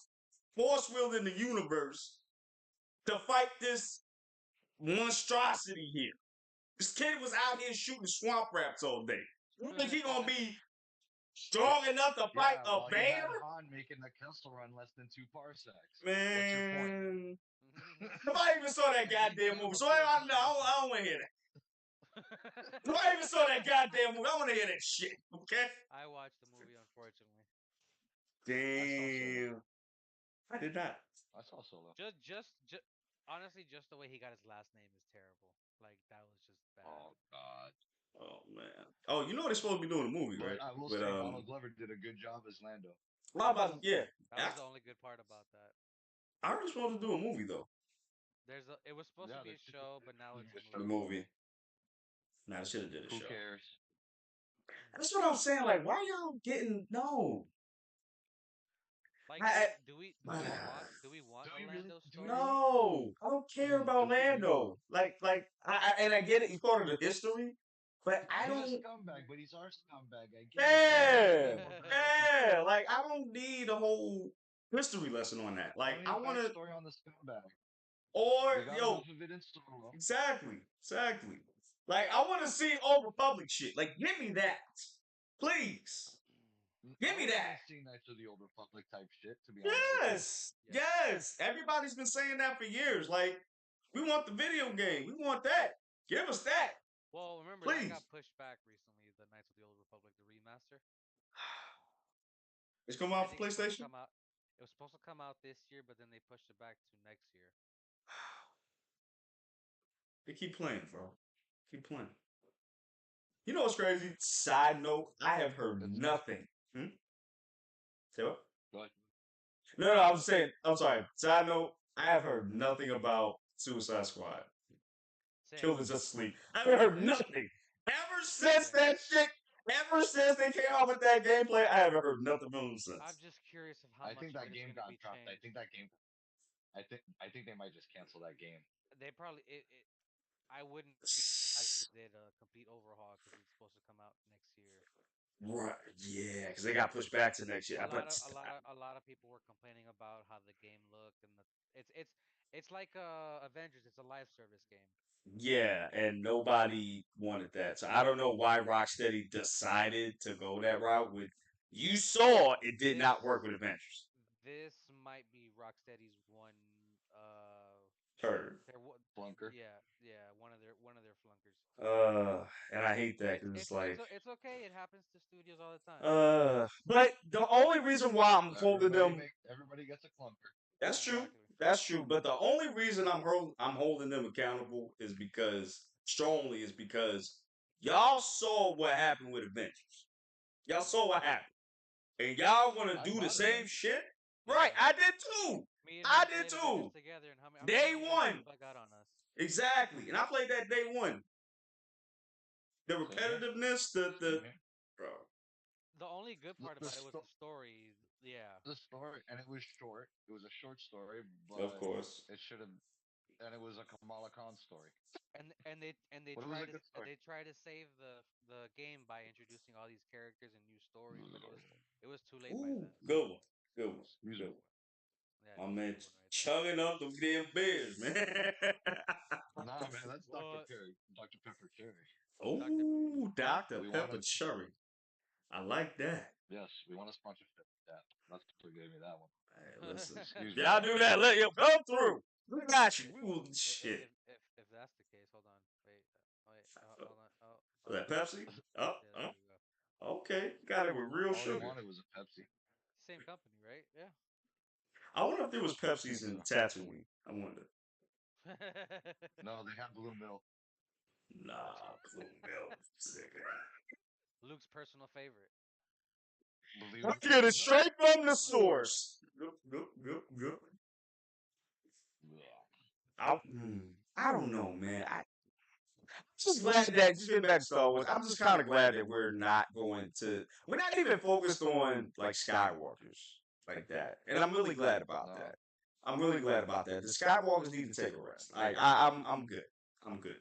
S1: force wield in the universe to fight this monstrosity here? This kid was out here shooting swamp raps all day. You think he gonna be strong enough to fight
S2: yeah,
S1: a
S2: well, you
S1: bear?
S2: had Han making the Kessel Run less than 2 parsecs. What's your point?
S1: Man, nobody even saw that
S2: And he
S1: goddamn
S2: killed
S1: movie.
S2: the
S1: So
S2: Force
S1: no, I don't want to hear that. Nobody even saw that goddamn movie. I want to hear that shit. Okay.
S3: I watched the movie, unfortunately.
S2: I saw Solo.
S1: Damn. I did not.
S2: I saw Solo.
S3: Just Honestly, just the way he got his last name is terrible. Like that was just bad.
S2: Oh God.
S1: Oh man. Oh, you know they're supposed to be doing a movie,
S2: But
S1: right?
S2: I will
S1: With
S2: say Donald Glover did a good job as Lando.
S1: how about yeah?
S3: That was the only good part about that.
S1: I heard they're supposed to do a movie though.
S3: It was supposed to
S2: Yeah,
S3: be a show, but now it's a
S2: the
S1: The
S2: show.
S3: movie.
S1: movie. Nah, I should have did a
S2: Who
S1: show.
S2: cares?
S1: That's what I'm saying. Like, why y'all getting no?
S3: Like,
S1: I,
S3: do we want
S2: Do
S3: a
S2: we really?
S3: Lando
S2: Do we
S3: story?
S2: really?
S1: no, I don't care
S2: Do
S1: about
S2: we really?
S1: Lando. And I get it. He's part of the history, but I
S2: He's a
S1: don't.
S2: scumbag, but he's our scumbag. I get it, but we need to
S1: Yeah,
S2: get more backstory.
S1: yeah. Like, I don't need a whole history lesson on that.
S2: I
S1: Like,
S2: don't
S1: I
S2: need
S1: want to,
S2: backstory on the scumbag.
S1: or
S2: We got
S1: yo,
S2: enough of it in Solo.
S1: exactly. Like, I want to see Old Republic shit. Like, give me that, please. Give
S2: I
S1: me
S2: wouldn't
S1: that.
S2: mind seeing Knights of the Old Republic type shit, to be honest with you.
S1: Yes, yes. Everybody's been saying that for years. Like, we want the video game. We want that. Give us that,
S3: Well, remember that
S1: please.
S3: got pushed back recently. The Knights of the Old Republic, the remaster.
S1: It's coming
S3: I
S1: out for
S3: think it's supposed to
S1: PlayStation.
S3: come out. It was supposed to come out this year, but then they pushed it back to next year.
S1: They keep playing, bro. Keep playing. You know what's crazy? Side note: I have heard
S2: It's
S1: nothing. Hmm? Say what?
S2: good.
S1: No, I was saying. I'm sorry. Side note: I have heard nothing about Suicide Squad.
S3: Same,
S1: Killed in Justice League. I haven't heard nothing ever since
S3: same.
S1: that shit. Ever since they came out with that gameplay, I haven't heard nothing from them
S3: I'm
S1: since.
S3: just curious of how
S2: I
S3: much
S2: think
S3: of
S2: that
S3: it is
S2: game
S3: going to
S2: got
S3: be
S2: dropped. I
S3: changed.
S2: think that game. I think they might just cancel that game.
S3: They probably I wouldn't be surprised if they did a complete overhaul because it's supposed to come out next year.
S1: Right? Yeah, because they got pushed back to next year.
S3: A lot of people were complaining about how the game looked and it's like Avengers. It's a live service game.
S1: Yeah, and nobody wanted that. So I don't know why Rocksteady decided to go that route. With you saw it did
S3: This
S1: not work with Avengers.
S3: this might be Rocksteady's one
S1: Heard.
S3: their
S2: Flunker.
S3: one of their flunkers.
S1: And I hate that because it's like,
S3: It's okay. It happens to studios all the time.
S1: but the only reason why I'm holding them,
S2: Everybody gets a clunker.
S1: that's true,
S3: Exactly.
S1: that's true. But the only reason I'm holding them accountable is because y'all saw what happened with Avengers. Y'all saw what happened. And y'all want
S2: I
S1: to do the
S2: bought
S1: same
S2: Avengers.
S1: shit? Right,
S3: Yeah.
S1: I did too.
S3: Me
S1: I
S3: and you
S1: did
S3: played Avengers
S1: too.
S3: together, and how many
S1: Day
S3: times you guys
S1: one.
S3: got on us?
S1: Exactly. And I played that day one. The
S2: Same here.
S1: repetitiveness,
S2: Same here.
S1: bro.
S3: The only good part
S2: The,
S3: about it was the story. Yeah.
S2: the story, and it was short. It was a short story,
S1: Of
S2: but
S1: course.
S2: it should have. And it was a Kamala Khan story.
S3: And they
S2: But it was
S3: tried
S2: a good story.
S3: they tried to save the game by introducing all these characters and new stories, but it was too late by
S1: Ooh,
S3: then.
S1: good one. Good one.
S2: Excuse
S1: Good
S2: me.
S1: one.
S3: Yeah,
S1: My
S3: it was a
S1: man
S3: good one right there.
S1: chugging up them damn beers, man.
S2: Nah, man, that's Dr.
S3: What?
S2: Perry. Dr. Pepper Cherry.
S3: Dr.
S1: Ooh, Dr.
S2: We want
S1: Pepper
S2: to.
S1: Cherry. I like that.
S2: Yes, we want a sponsorship. Yeah, that's what gave me that one.
S1: Hey, listen.
S2: Excuse me.
S1: Y'all do that. Let you come through. We got you. We will shit.
S3: If that's the case, hold on. Wait. Hold on.
S1: That Pepsi? Oh,
S3: Yeah, there we go.
S1: okay. Got it with real
S2: All he
S1: sugar.
S2: wanted was a Pepsi.
S3: Same company, right? Yeah.
S1: I wonder if there was Pepsi's in Tatooine. I wonder.
S2: No, they have blue milk.
S1: Nah, blue milk.
S3: Luke's personal favorite.
S2: Believe
S1: I
S2: it.
S1: get it straight from the source. Good. I don't know, man. I just glad that just getting back to Star Wars. I'm just kind of glad that we're not even focused on like Skywalkers like that, and I'm really glad about
S2: No.
S1: that. I'm really glad about that. The Skywalkers need to take a rest. Like I'm good. I'm good.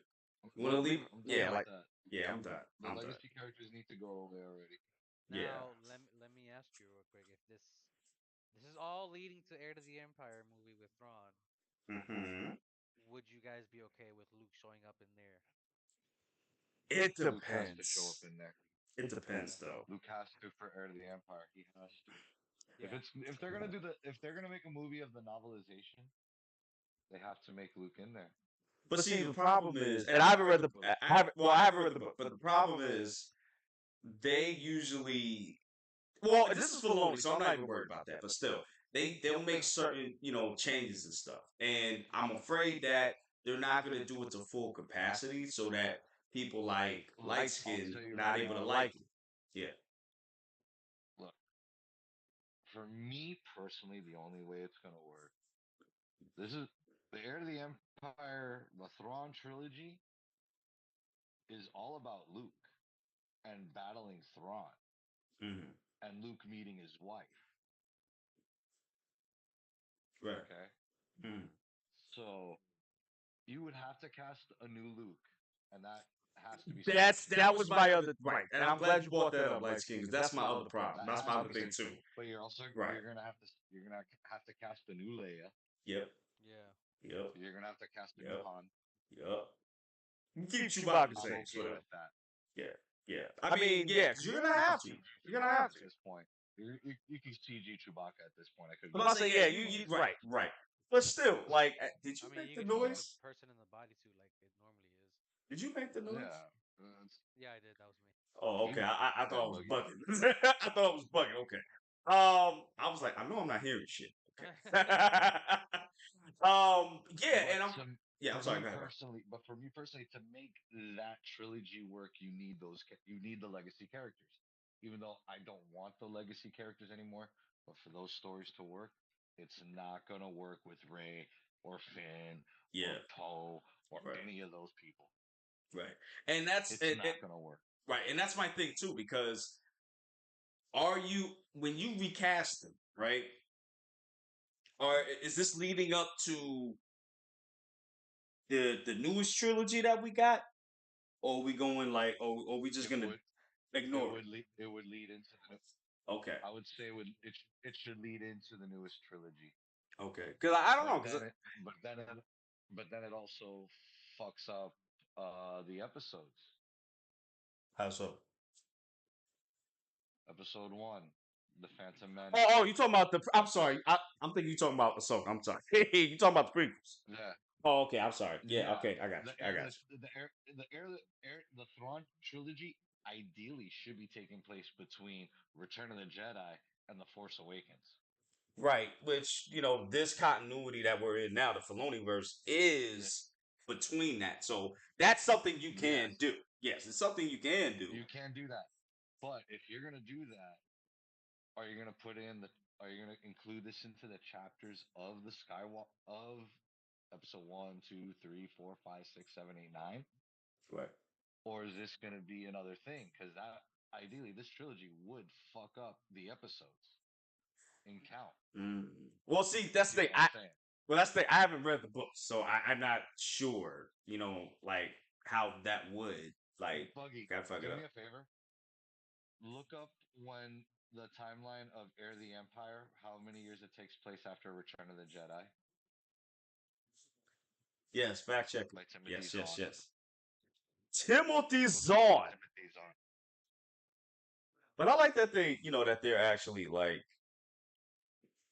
S1: You want to leave?
S2: I'm done
S1: Yeah,
S2: with
S1: like
S2: that.
S1: yeah, I'm done.
S2: The
S1: I'm done.
S2: legacy characters need to go away already.
S1: Yeah.
S3: Now, let me ask you real quick if this is all leading to Heir to the Empire movie with Thrawn.
S1: Mm-hmm.
S3: Would you guys be okay with Luke showing up in there?
S1: It
S2: Luke has to show up
S1: depends.
S2: in there.
S1: It depends, though.
S2: Luke has to for Heir to the Empire. He has to.
S3: Yeah.
S2: If they're gonna make a movie of the novelization, they have to make Luke in there.
S1: But see, the problem is, and I haven't read the, I haven't read the book, but the problem is, they usually, well, this is Filoni, so I'm not even worried about that. But still, they'll make certain changes and stuff, and I'm afraid that they're not gonna do it to full capacity, so that people like light
S2: I'll
S1: skin
S2: tell you
S1: not
S2: right
S1: able to
S2: now.
S1: like it. Yeah.
S2: Look, for me personally, the only way it's gonna work. This is the Heir to the Empire, the Thrawn trilogy is all about Luke and battling Thrawn
S1: Mm-hmm.
S2: and Luke meeting his wife.
S1: Right.
S2: Okay,
S1: Mm-hmm.
S2: so you would have to cast a new Luke, and that has to be
S1: That was my other right, and I'm glad you brought that up, light skin, because that's my other problem.
S2: that
S1: That's
S2: has
S1: my
S2: to
S1: other
S2: be
S1: thing
S2: said.
S1: too.
S2: But you're also
S1: Right.
S2: you're gonna have to cast a new Leia.
S1: Yep.
S3: Yeah.
S1: Yep.
S2: You're gonna have to cast a new
S1: Yep.
S2: Han.
S1: Yep. You keep
S2: I'm
S1: Chewbacca
S2: okay
S1: safe, whatever.
S2: with that.
S1: Yeah. Yeah. I mean, yeah, because you're gonna have to. You're gonna have
S2: At
S1: to.
S2: this point, you can CG Chewbacca at this point. I could.
S1: But I'll say, yeah, you right, right. But still, like, did you
S3: I mean,
S1: make
S3: you
S1: the
S3: can just make the
S1: noise?
S3: person in the bodysuit like it normally is.
S1: Did you make the noise?
S2: Yeah.
S3: Yeah, I did. That was me.
S1: Oh, okay. I thought I was
S2: Boogie.
S1: bugging. I thought I was bugging. Okay. I was like, I know I'm not hearing shit. Okay. Yeah,
S2: But
S1: and yeah. I'm
S2: for
S1: sorry.
S2: me
S1: Go ahead, bro.
S2: personally, to make that trilogy work, you need you need the legacy characters. Even though I don't want the legacy characters anymore, but for those stories to work, it's not gonna work with Ray or Finn or
S1: Yeah.
S2: Poe or
S1: Right.
S2: any of those people.
S1: Right. And that's
S2: It's not gonna work.
S1: right. And that's my thing too, because are you when you recast them, right? Or is this leading up to the newest trilogy that we got? Or are we going like, or are we just
S2: It
S1: gonna
S2: would
S1: ignore it?
S2: it would lead into the
S1: Okay.
S2: I would say it should lead into the newest trilogy.
S1: Okay. Because I don't
S2: But
S1: know. Because
S2: then it but then it also fucks up the episodes.
S1: how so?
S2: Episode 1, The Phantom Menace.
S1: Oh, you talking about the? I'm sorry. I'm thinking you talking about Ahsoka. I'm sorry. You talking about the prequels?
S2: Yeah.
S1: Oh, okay. I'm sorry. Yeah.
S2: Yeah.
S1: Okay. I got you. I got you.
S2: The Thrawn trilogy ideally should be taking place between Return of the Jedi and The Force Awakens.
S1: Right. Which this continuity that we're in now, the Filoniverse, is between that. So that's something you can
S2: Yes.
S1: do. Yes, it's something you can do.
S2: You can do that. But if you're gonna do that, are you gonna are you gonna include this into the chapters of the Skywalk of episode 1, 2, 3, 4, 5, 6, 7, 8, 9?
S1: Right.
S2: Or is this gonna be another thing? Because that ideally this trilogy would fuck up the episodes in count.
S1: Mm. Well, see, that's the
S2: You
S1: thing.
S2: know what I'm saying?
S1: Well, that's the thing. I haven't read the books, so I'm not sure. Like how that would like
S2: Buggy,
S1: kind of fuck it
S2: do
S1: up.
S2: me a favor. Look up when the timeline of Heir of the Empire, how many years it takes place after Return of the Jedi
S1: Yes, fact check it.
S2: by Timothy
S1: Yes, yes,
S2: Zahn.
S1: yes. Timothy
S2: Look up
S1: Zahn.
S2: Timothy Zahn.
S1: But I like that that they're actually like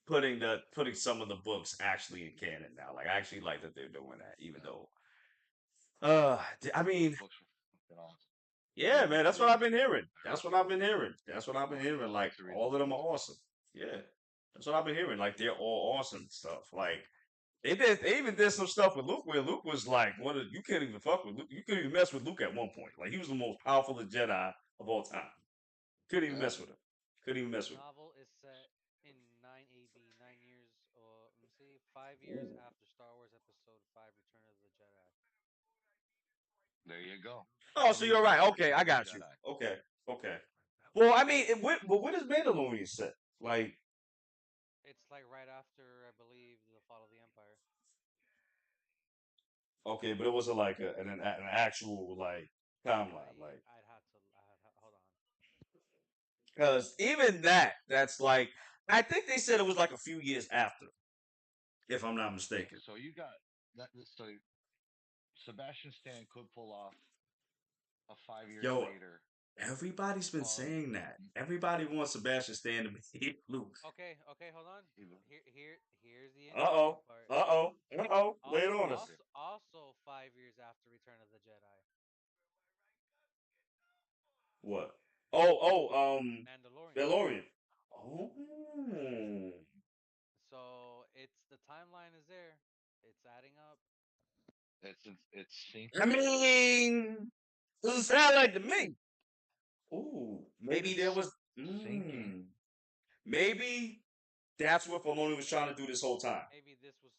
S1: putting some of the books actually in canon now. Like I actually like that they're doing that, even
S2: Yeah.
S1: though I mean,
S2: Those books are fucking awesome.
S1: yeah, man, that's what I've been hearing. That's what I've been hearing. That's what I've been
S2: I
S1: hearing.
S2: would
S1: Like
S2: like to read
S1: all
S2: those
S1: of them are
S2: books.
S1: awesome. Yeah. That's what I've been hearing. Like they're all awesome and stuff. Like they even did some stuff with Luke where Luke was like you can't even fuck with Luke. You couldn't even mess with Luke at one point. Like he was the most powerful Jedi of all time. Couldn't even
S2: Yeah.
S1: mess with him. Couldn't even
S3: The
S1: mess with him.
S3: novel is set in 9 AD, 9 years, or let me see,
S1: Ooh.
S3: 5 years after Star Wars Episode 5: Return of the Jedi.
S2: There you go.
S1: Oh,
S2: 5
S1: so
S2: years
S1: you're right.
S2: after
S1: Okay,
S2: Return
S1: I
S2: of the
S1: got you.
S2: Jedi.
S1: Okay, okay. Well, I mean, but what is Mandalorian set? Like,
S3: It's like right after, I believe, the fall of the Empire.
S1: okay, but it wasn't like an actual like timeline, like
S3: I'd have to. Hold on.
S1: because even that's like I think they said it was like a few years after, if I'm not
S2: Yeah.
S1: mistaken.
S2: So you got that. So Sebastian Stan could pull off a 5 years
S1: Yo,
S2: later.
S1: everybody's been
S2: Of
S1: saying that. Everybody wants Sebastian Stan to be Luke.
S3: Okay, hold on.
S2: even-
S3: Here's the
S1: Uh oh.
S3: interesting part.
S1: Uh oh. Uh oh. Lay it
S3: Also,
S1: on us.
S3: also, also, 5 years after Return of the Jedi,
S1: What? Oh,
S3: Mandalorian.
S1: Mandalorian. Oh.
S3: It's the timeline is there. It's adding up.
S2: It's
S1: I
S2: syncing.
S1: mean, doesn't sound like to me. Ooh, maybe there was.
S2: Syncing.
S1: Maybe that's what Filoni was trying to do this whole time.
S3: Maybe this was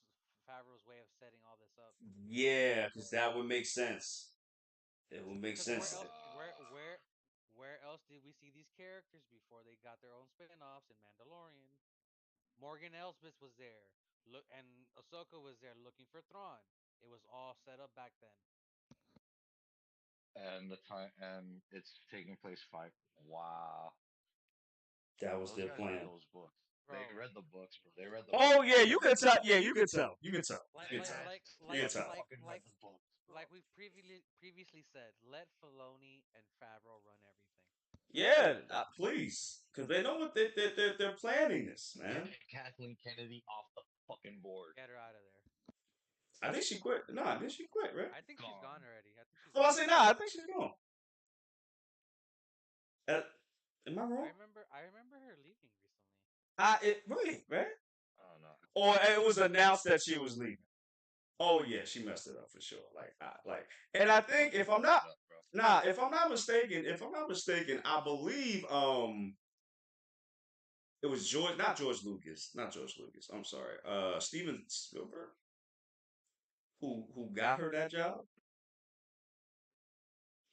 S3: Favreau's way of setting all this up.
S1: Yeah, because that would make sense. It would make
S3: Because
S1: sense.
S3: where else did we see these characters before they got their own spin-offs in Mandalorian? Morgan Elsbeth was there. Look, and Ahsoka was there looking for Thrawn. It was all set up back then.
S2: And the time, and it's taking place five. Wow,
S1: That was
S2: those
S1: their
S2: guys read
S1: plan.
S2: those books.
S3: Bro,
S2: They read the books, bro. They read the
S1: Oh
S2: books.
S1: yeah, you could tell. Yeah, you could tell. You could tell.
S3: like
S1: You could
S3: like
S1: tell.
S3: like
S1: You
S3: like
S1: could tell.
S3: like
S2: Fucking read
S3: like
S2: the books, bro.
S3: like we previously said, let Filoni and Favreau run everything.
S1: Yeah, please, because they know what they're planning this,
S2: Get
S1: man.
S2: Kathleen Kennedy off the fucking board.
S3: Get her out of there.
S1: I think she quit. Nah, did she quit? Right?
S3: I think she's
S2: Gone.
S3: gone already. I think she's
S1: Oh, I
S3: gone.
S1: say nah. I think she's gone. Am I wrong?
S3: I remember her leaving recently.
S1: Really, right?
S2: I don't know.
S1: Or it was announced that she was leaving. Oh yeah, she messed it up for sure. And I think if I'm not, nah, if I'm not mistaken, I believe it was not George Lucas. I'm sorry, Steven Spielberg, who got her that job,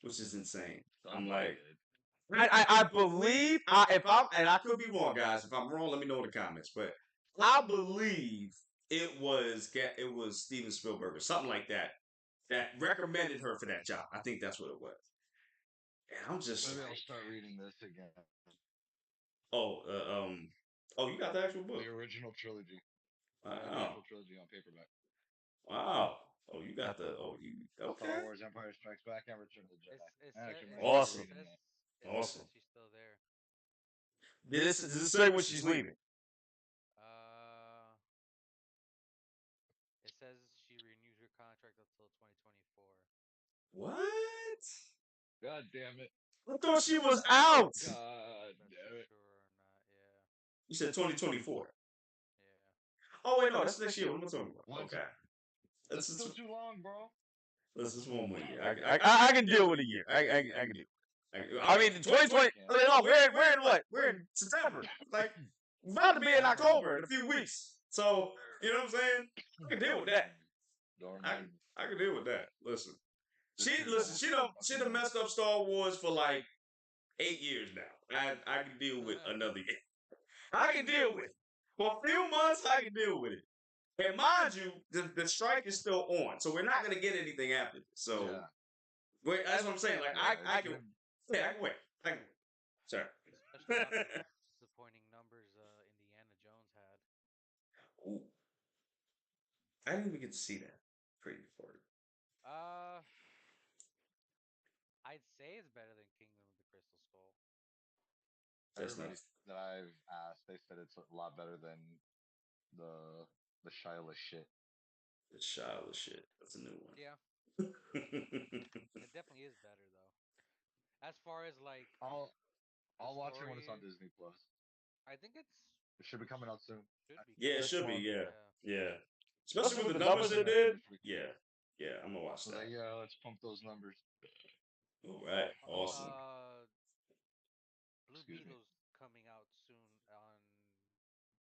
S1: which is insane. I'm
S2: Somebody
S1: like,
S2: did.
S1: I believe if I'm and I could be wrong, guys. If I'm wrong, let me know in the comments. But I believe it was Steven Spielberg or something like that recommended her for that job. I think that's what it was. And I'm just
S2: Maybe I'll
S1: like,
S2: start reading this again.
S1: oh, oh, you got the actual book.
S2: The original trilogy. I have the
S1: Wow,
S2: actual trilogy on paperback.
S1: wow. Oh, you got the. Oh, you
S2: Star
S1: okay?
S2: Wars, Empire Strikes Back, and Return of the Jedi. I actually might start
S1: Awesome,
S2: reading that.
S1: awesome.
S3: Says she's still there.
S1: Does it say when she's leaving?
S3: Uh, it says she renewed her contract until 2024.
S1: What?
S2: God damn it.
S1: I thought she was out.
S2: God
S3: That's
S2: damn
S3: for
S2: it.
S3: sure or not. Yeah,
S1: You said 2024.
S3: yeah.
S1: Oh wait, no, that's next year. What am I talking about?
S2: What's,
S1: Okay,
S2: that's still too long, bro.
S1: this is one more year. I can deal with a year. I can deal. I mean, 2020. No, we're in what? We're in September. Like, about to be in October in a few weeks. So you know what I'm saying? I can deal with that.
S2: Don't
S1: I
S2: remind
S1: can,
S2: me.
S1: I can deal with that. Listen,
S2: This year goes
S1: she
S2: fucking
S1: done messed up Star Wars for like 8 years now. I can deal with another year. I can deal with it. For a few months, I can deal with it. And mind you, the strike is still on, so we're not gonna get anything after this. So
S2: Yeah.
S1: that's what I'm saying. Like I can, yeah, I can wait. I can wait. Sorry.
S3: Especially after the disappointing numbers Indiana Jones had.
S1: Ooh, I didn't even get to see that preview for it.
S3: Uh, I'd say it's better than Kingdom of the Crystal Skull.
S1: That's
S2: Everybody
S1: not
S2: that I've asked, they said it's a lot better than the Shiloh shit.
S1: the Shiloh shit. That's a new one.
S3: Yeah, it definitely is better though. As far as like
S2: I'll
S3: the
S2: watch it when
S3: story,
S2: it's on Disney Plus.
S3: I think
S2: It should be coming out soon.
S3: should be
S1: Yeah, it
S3: coming
S1: should
S3: out.
S1: be.
S2: Month.
S1: Yeah,
S3: Yeah.
S1: yeah. Especially with the numbers it did. Yeah, yeah. I'm gonna watch
S2: So
S1: that.
S2: yeah, let's pump those numbers.
S1: All right, awesome.
S3: Blue
S2: Excuse me.
S3: Beetle's coming out soon on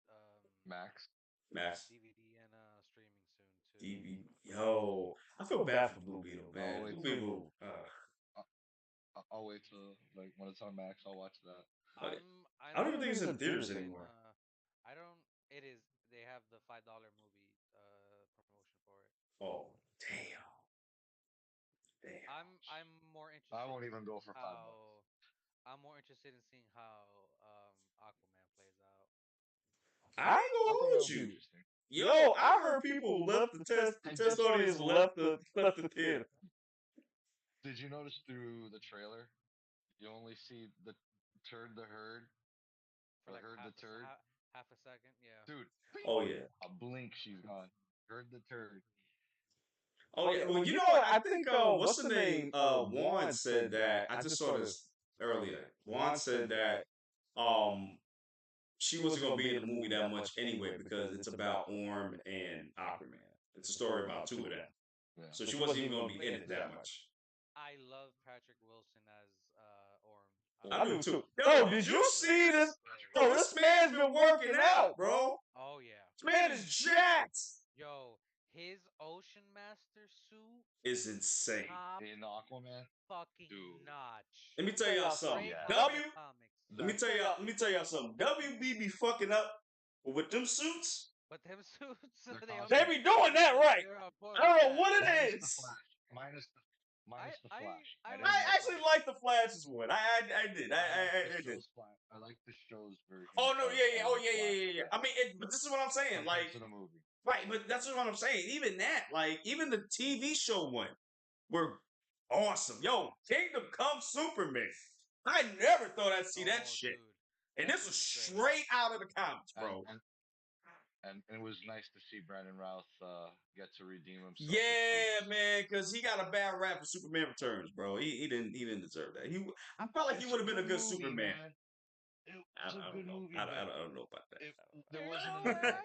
S3: um
S2: Max.
S1: Max.
S3: DVD and streaming soon too.
S1: Yo, I feel bad for Blue Beetle, man.
S2: Oh,
S1: Blue Beetle.
S2: I'll wait till like when it's on Max. I'll watch that.
S1: I don't even think it's in theaters anymore.
S3: I don't. It is. They have the $5 movie promotion for it.
S1: Oh, damn.
S3: I'm more interested.
S2: I won't even go for $5.
S3: I'm more interested in seeing how Aquaman plays out.
S1: I ain't gonna hold you. Yo, I heard people left the test audience left the theater.
S2: Did you notice through the trailer, you only see the turd, the herd,
S3: For like
S2: heard the turd,
S3: half a second, yeah.
S2: dude.
S1: Oh yeah.
S2: A blink, she's gone. Heard the turd.
S1: Oh yeah. Well, you know what? I think what's the name? Juan said that. I just saw this earlier. Juan said that she wasn't gonna be in the movie that much anyway because it's about Orm and Aquaman. It's a story about two of them.
S2: Yeah.
S1: So she wasn't even gonna be in it that much.
S3: I love Patrick Wilson as Orm.
S1: I do too. Yo, did you see this? Bro, this man's been working out, bro.
S3: Oh yeah.
S1: This man is jacked.
S3: Yo, his Ocean Master suit
S1: It's insane.
S3: top
S2: In Aquaman,
S3: fucking
S2: Dude.
S3: notch.
S1: Let me tell y'all something.
S3: Straight
S2: Yeah.
S3: out of the comics.
S1: Let me tell y'all something. WB be fucking up with them suits.
S3: But them suits,
S2: They're
S3: they
S2: costumes.
S1: They be doing that right.
S3: they're on point,
S1: I don't know
S3: yeah.
S1: what it
S2: minus the
S1: is.
S2: Flash. Minus the
S3: I-
S2: Flash.
S3: I
S2: didn't
S3: like
S1: I
S2: like
S1: actually like the Flash's one. I did. I
S2: the
S1: did.
S2: show's Flash. I like the show's version.
S1: Oh no,
S2: of-
S1: yeah.
S2: of
S1: Oh
S2: the
S1: yeah.
S2: Flash
S1: I mean, but this is what I'm saying.
S2: compared
S1: Like,
S2: to the movie.
S1: right, but that's what I'm saying. Even that, like, even the TV show one, were awesome. Yo, Kingdom Come Superman. I never thought I'd see that shit.
S3: Dude.
S1: And
S3: That
S1: this was
S3: shit is great.
S1: straight out of the comics, bro.
S2: And it was nice to see Brandon Routh get to redeem himself.
S1: Yeah, man, because he got a bad rap for Superman Returns, bro. He didn't deserve that. I felt like he would have been a good
S2: movie,
S1: Superman.
S2: Man. It
S1: I
S2: was a good
S1: don't know.
S2: movie.
S1: I don't know about that.
S2: There wasn't
S3: No
S2: enough
S3: action.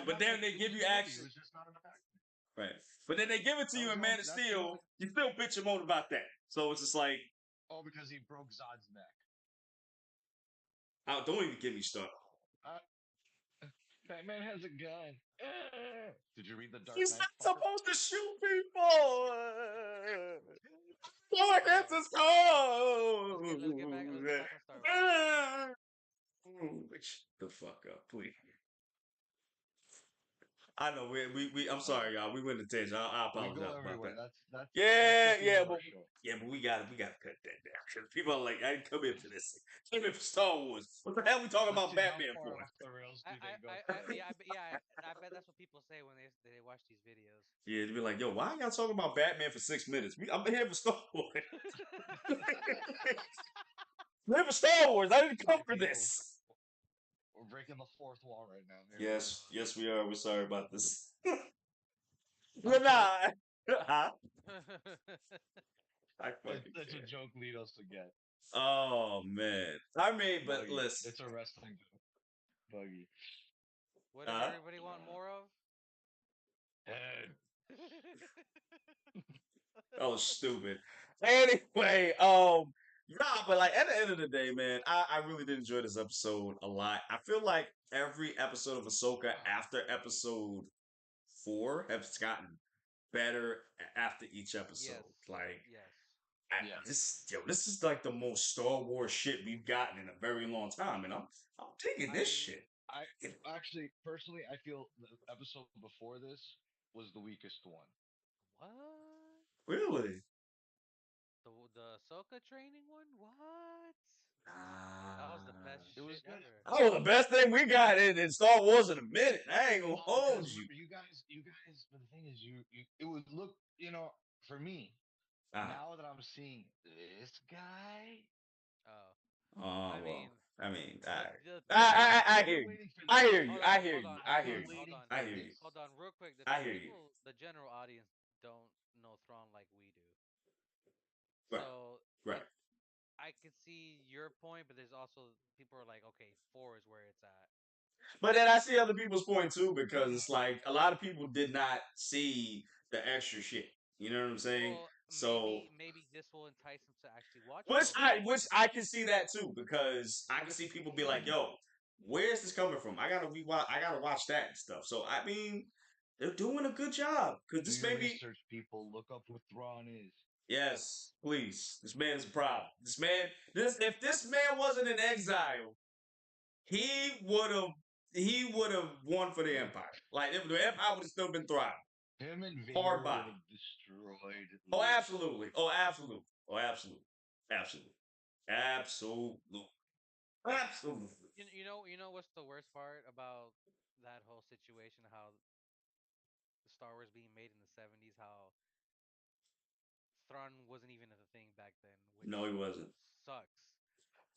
S1: But then they give you action.
S2: It was just not enough action.
S1: Right. But then they give it to you in Man of
S2: That's
S1: Steel. You still bitch and moan about that. So it's just like,
S2: Oh, because he broke Zod's neck.
S1: don't even give me stuff.
S2: Batman has a gun. Did you read the Dark
S1: He's
S2: Knight?
S1: not
S2: fucker?
S1: supposed to shoot people. Go against his code.
S3: Let's get back on Star Wars.
S1: Shut the fuck up, please. I know we I'm sorry, y'all. We went to tangent. I
S2: We
S1: apologize
S2: go
S1: about
S2: everywhere.
S1: that.
S2: That's
S1: Yeah,
S2: the
S1: yeah,
S2: theme of
S1: but
S2: our show.
S1: we gotta cut that down. 'Cause people are like, I didn't come here for this. I came here for Star Wars. What the hell we talking about
S2: Let's see how
S1: Batman
S2: far
S1: for?
S2: off the rails do
S3: I,
S2: they go?
S3: I bet that's what people say when they watch these videos.
S1: Yeah, to be like, yo, why y'all talking about Batman for 6 minutes? I'm here for Star Wars. I'm here for Star Wars. I didn't come for this.
S2: We're breaking the fourth wall right now. Here
S1: Yes, we are. We're sorry about this.
S2: We're
S1: not. Huh? I fucking
S2: That's a
S1: can't.
S2: joke lead us to get.
S1: Oh man. I mean, but
S2: Buggy.
S1: listen.
S2: It's a wrestling joke. Buggy.
S3: What does everybody want more of?
S2: Head.
S1: That was stupid. Anyway, but like at the end of the day, man, I really did enjoy this episode a lot. I feel like every episode of Ahsoka after episode 4 has gotten better after each episode.
S3: Yes.
S1: Like,
S3: Yes.
S1: this is like the most Star Wars shit we've gotten in a very long time, and I'm digging this shit.
S2: I actually, personally, I feel the episode before this was the weakest one.
S3: What?
S1: Really?
S3: The Ahsoka training one? What? That was the best
S2: It was
S3: shit
S2: good.
S3: ever.
S1: That was the best thing we got in Star Wars in a minute. I ain't gonna hold you.
S2: You guys. But the thing is, it would look, for me. Now that I'm seeing this guy.
S3: Oh.
S1: I mean,
S2: I
S1: hear you. I hear you. I hear you. I hear you.
S3: Hold on.
S1: I hear you.
S3: Hold on, real quick.
S1: I hear you.
S3: The general audience don't know Thrawn like we do.
S1: Right.
S3: So,
S1: Right.
S3: I can see your point, but there's also people are like, okay, 4 is where it's at.
S1: But then I see other people's point too, because it's like a lot of people did not see the extra shit. You know what I'm saying?
S3: Well,
S1: so
S3: maybe this will entice them to actually watch.
S1: which I can see that too, because I can see people be like, "Yo, where's this coming from? I gotta rewatch. I gotta watch that and stuff." So I mean, they're doing a good job because this may be.
S2: Research people, look up what Thrawn is.
S1: Yes, please. This man is a problem. If this man wasn't in exile, he would have won for the Empire. Like if the Empire would have still been thriving.
S2: Him and Vader would have destroyed.
S1: Oh, absolutely. Oh, absolutely. Oh, absolutely. Absolutely. Absolutely. Absolutely.
S3: You know what's the worst part about that whole situation? How the Star Wars being made in the 70s, how Thrawn wasn't even a thing back then. Which
S1: No, he wasn't.
S3: Sucks.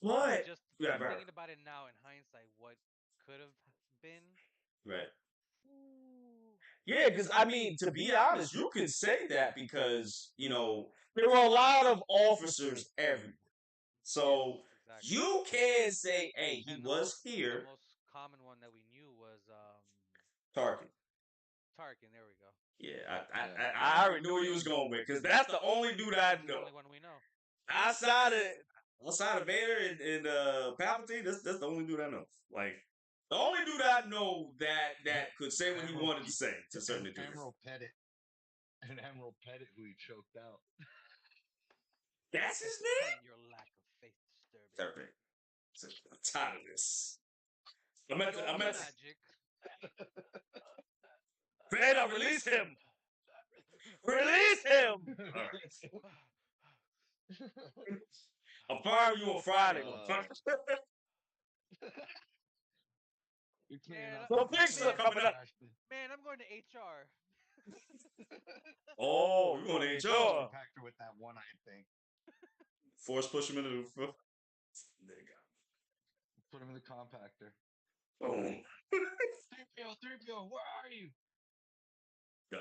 S1: What?
S3: Just
S1: Yeah,
S3: thinking about it now in hindsight, what could have been.
S1: Right.
S3: Ooh.
S1: Yeah, because I mean, to be honest, you can say that because there were a lot of officers everywhere. So
S3: Exactly.
S1: You can say, hey, he
S3: And
S1: was
S3: the
S1: here.
S3: most common one that we knew was
S1: Tarkin.
S3: Tarkin. There we go.
S1: Yeah,
S2: Yeah.
S1: I already knew where you was going with, because that's the only dude I
S3: That's the
S1: know.
S3: only one we know.
S1: Outside of Vader and Palpatine, that's the only dude I know. Like, the only dude I know that could say what he wanted to say to certain degrees.
S2: Admiral Pettit. And Admiral Pettit, who he choked out.
S1: That's his
S3: And
S1: name?
S3: your lack of faith disturbing.
S1: Perfect. So, I'm tired of this. I'm at
S3: Your magic.
S1: Vader, release him! Release him! I'll fire you on Friday.
S2: You're cleaning
S3: Man,
S2: up
S1: So
S2: the
S1: things are coming up.
S3: man, I'm going to HR.
S1: Oh, you're going to HR.
S2: Compactor with that one-eyed thing.
S1: Force push him into the. There you
S2: Put him in the compactor.
S1: go. Boom.
S2: 3PO, where are you?
S1: Done.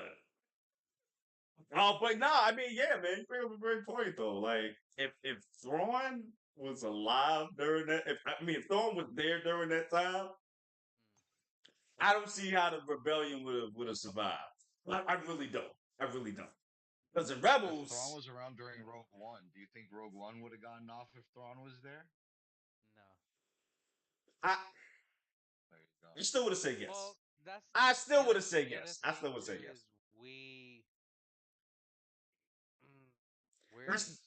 S1: Oh, but nah, I mean, yeah, man, you bring up a great point though. Like, if Thrawn was alive during that, if Thrawn was there during that time, I don't see how the rebellion would have survived. I really don't. I really don't. Because the
S2: If
S1: rebels,
S2: Thrawn was around during Rogue One, do you think Rogue One would have gotten off if Thrawn was there?
S3: No.
S1: I
S2: There you go.
S1: you still would have said yes.
S3: Well, that's
S1: I still
S3: the
S1: would
S3: other-
S1: have said
S3: the other
S1: yes. I still
S3: thing
S1: would say
S3: too
S1: yes.
S3: is we. Where
S1: That's-
S3: is?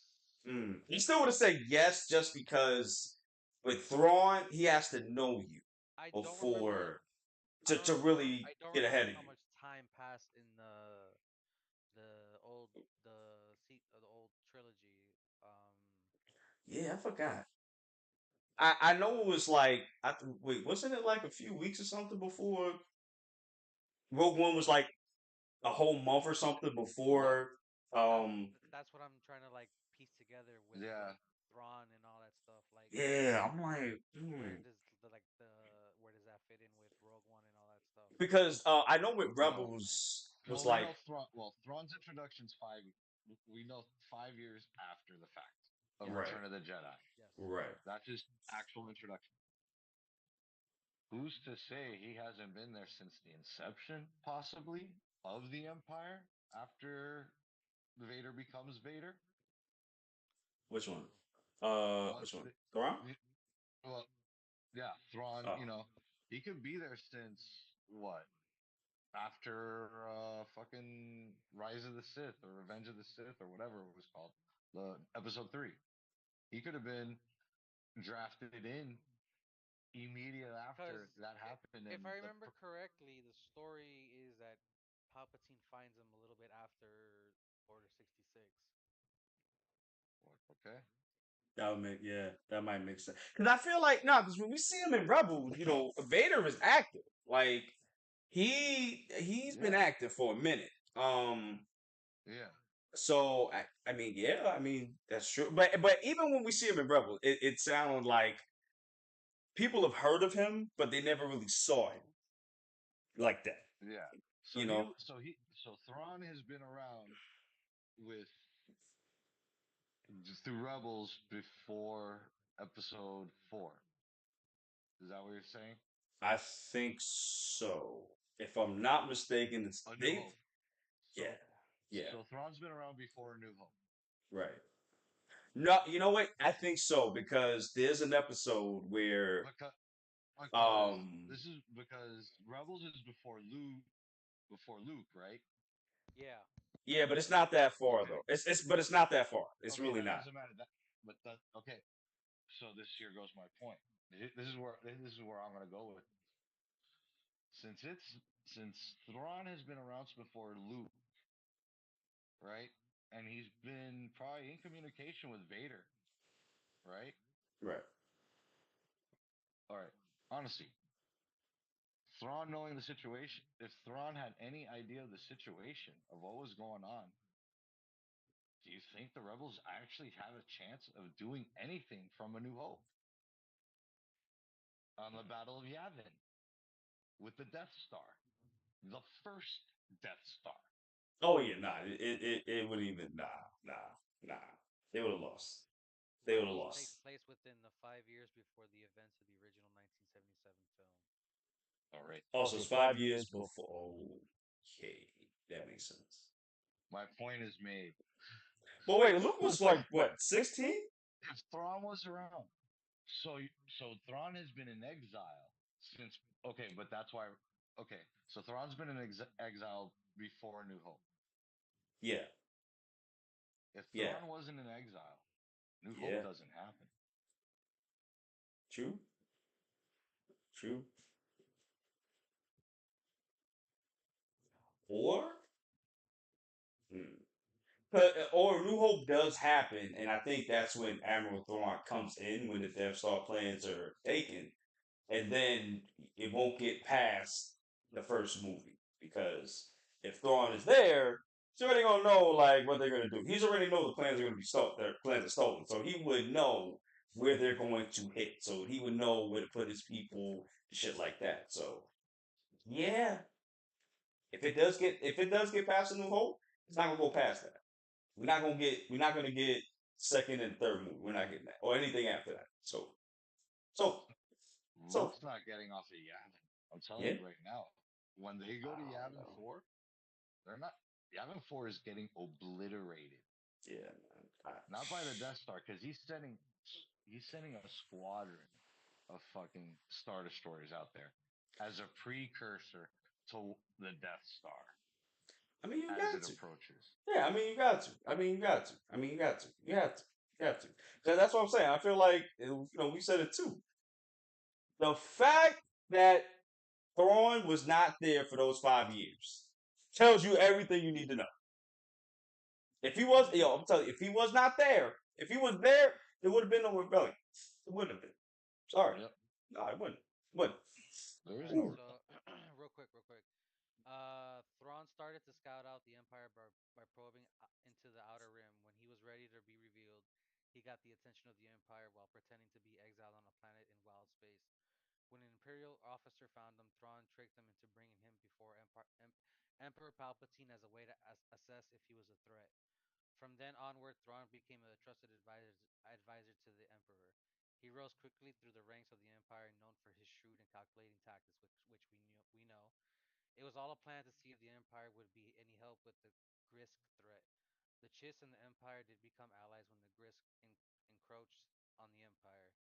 S1: He still would have said yes just because with Thrawn, he has to know you
S3: I don't remember.
S1: before
S3: I don't
S1: to
S3: remember.
S1: really
S3: I don't
S1: get
S3: remember
S1: ahead of
S3: how
S1: you.
S3: much time passed in the old the old trilogy.
S1: Yeah, I forgot. I know it was like wait, wasn't it like a few weeks or something before Rogue One was like a whole month or something before
S3: That's what I'm trying to like piece together with
S2: Yeah.
S3: Thrawn and all that stuff. Like,
S1: yeah, I'm like
S3: where does where does that fit in with Rogue One and all that stuff?
S1: because I know with Rebels was
S2: we
S1: like
S2: know Thrawn's introduction's 5. We know 5 years after the fact of
S1: Right.
S2: Return of the Jedi.
S3: Yes.
S1: right.
S2: That's his actual introduction. Who's to say he hasn't been there since the inception, possibly, of the Empire after Vader becomes Vader?
S1: Which one?
S2: Once
S1: Which one?
S2: the-
S1: Thrawn?
S2: Well, yeah, Thrawn,
S1: Oh.
S2: he could be there since what? After fucking Rise of the Sith or Revenge of the Sith or whatever it was called, the episode 3. He could have been drafted in immediately after that happened.
S3: If
S2: And
S3: I remember correctly, the story is that Palpatine finds him a little bit after Order 66.
S2: okay,
S1: That might make sense. Because I feel like because when we see him in Rebels, Vader is active. Like he's been active for a minute.
S2: yeah,
S1: So I mean that's true. But even when we see him in Rebels, it sounded like people have heard of him, but they never really saw him like that.
S2: yeah. So
S1: You know,
S2: so Thrawn has been around with through Rebels before Episode 4. Is that what you're saying?
S1: I think so. If I'm not mistaken, it's
S2: A New Hope. So,
S1: yeah,
S2: So Thrawn's been around before A New Hope.
S1: right. No, you know what? I think so because there's an episode where
S2: This is because Rebels is before Luke, right?
S3: Yeah.
S1: yeah, but it's not that far
S2: Okay.
S1: though. It's not that far. It's
S2: Okay,
S1: really
S2: that
S1: not.
S2: doesn't matter. Okay. So here goes my point. This is where I'm gonna go with. Since Thrawn has been around before Luke, right? And he's been probably in communication with Vader, right?
S1: Right.
S2: All right. Honestly, Thrawn knowing the situation, if Thrawn had any idea of the situation of what was going on, do you think the rebels actually have a chance of doing anything from A New Hope on the Battle of Yavin with the Death Star, the first Death Star?
S1: Oh yeah, nah. It wouldn't even nah. They would have lost. They would have
S3: Rebels takes
S1: lost.
S3: place within the 5 years before the events of the original 1977 film.
S2: All right.
S1: Also, it's 5 years before. Okay, that makes sense.
S2: My point is made.
S1: But wait, Luke was like what, 16?
S2: If Thrawn was around, so Thrawn has been in exile since. Okay, but that's why. Okay, so Thrawn's been in exile before New Hope.
S1: Yeah,
S2: If
S1: yeah,
S2: Thrawn wasn't in exile, New
S1: yeah.
S2: Hope doesn't happen.
S1: True, true. Or, hmm. Or New Hope does happen, and I think that's when Admiral Thrawn comes in when the Death Star plans are taken, and then it won't get past the first movie because if Thrawn is there, he's already gonna know like what they're gonna do. He's already know the plans are gonna be stolen. Their plans are stolen, so he would know where they're going to hit. So he would know where to put his people, shit like that. So yeah, if it does get past the New Hope, it's not gonna go past that. We're not gonna get second and third movie. We're not getting that or anything after that. So so
S2: Luke's not getting off of Yavin. I'm telling
S1: yeah.
S2: you right now. When they
S1: I
S2: go to
S1: don't
S2: Yavin
S1: know.
S2: 4, they're not. Yavin 4 is getting obliterated.
S1: Yeah, man.
S2: Not by the Death Star, because he's sending a squadron of fucking Star Destroyers out there as a precursor to the Death Star
S1: I mean, you
S2: as
S1: got
S2: it
S1: to.
S2: approaches.
S1: Yeah, I mean, you got to. I mean, you got to. I mean, you got to. You have to. You have to. 'Cause that's what I'm saying. I feel like we said it too. The fact that Thrawn was not there for those 5 years tells you everything you need to know. If he was, I'm telling you, if he was not there, if he was there, there would have been no rebellion. It wouldn't have been. Sorry,
S2: Yep,
S1: no, it wouldn't. It wouldn't.
S2: there
S3: All
S2: is
S3: right,
S2: no.
S1: Ooh.
S3: so real quick. Thrawn started to scout out the Empire by probing into the Outer Rim. When he was ready to be revealed, he got the attention of the Empire while pretending to be exiled on a planet in wild space. When an Imperial officer found him, Thrawn tricked him into bringing him before Emperor Palpatine as a way to assess if he was a threat. From then onward, Thrawn became a trusted advisor to the Emperor. He rose quickly through the ranks of the Empire, known for his shrewd and calculating tactics, which we know. It was all a plan to see if the Empire would be any help with the Grisk threat. The Chiss and the Empire did become allies when the Grisk encroached on the Empire.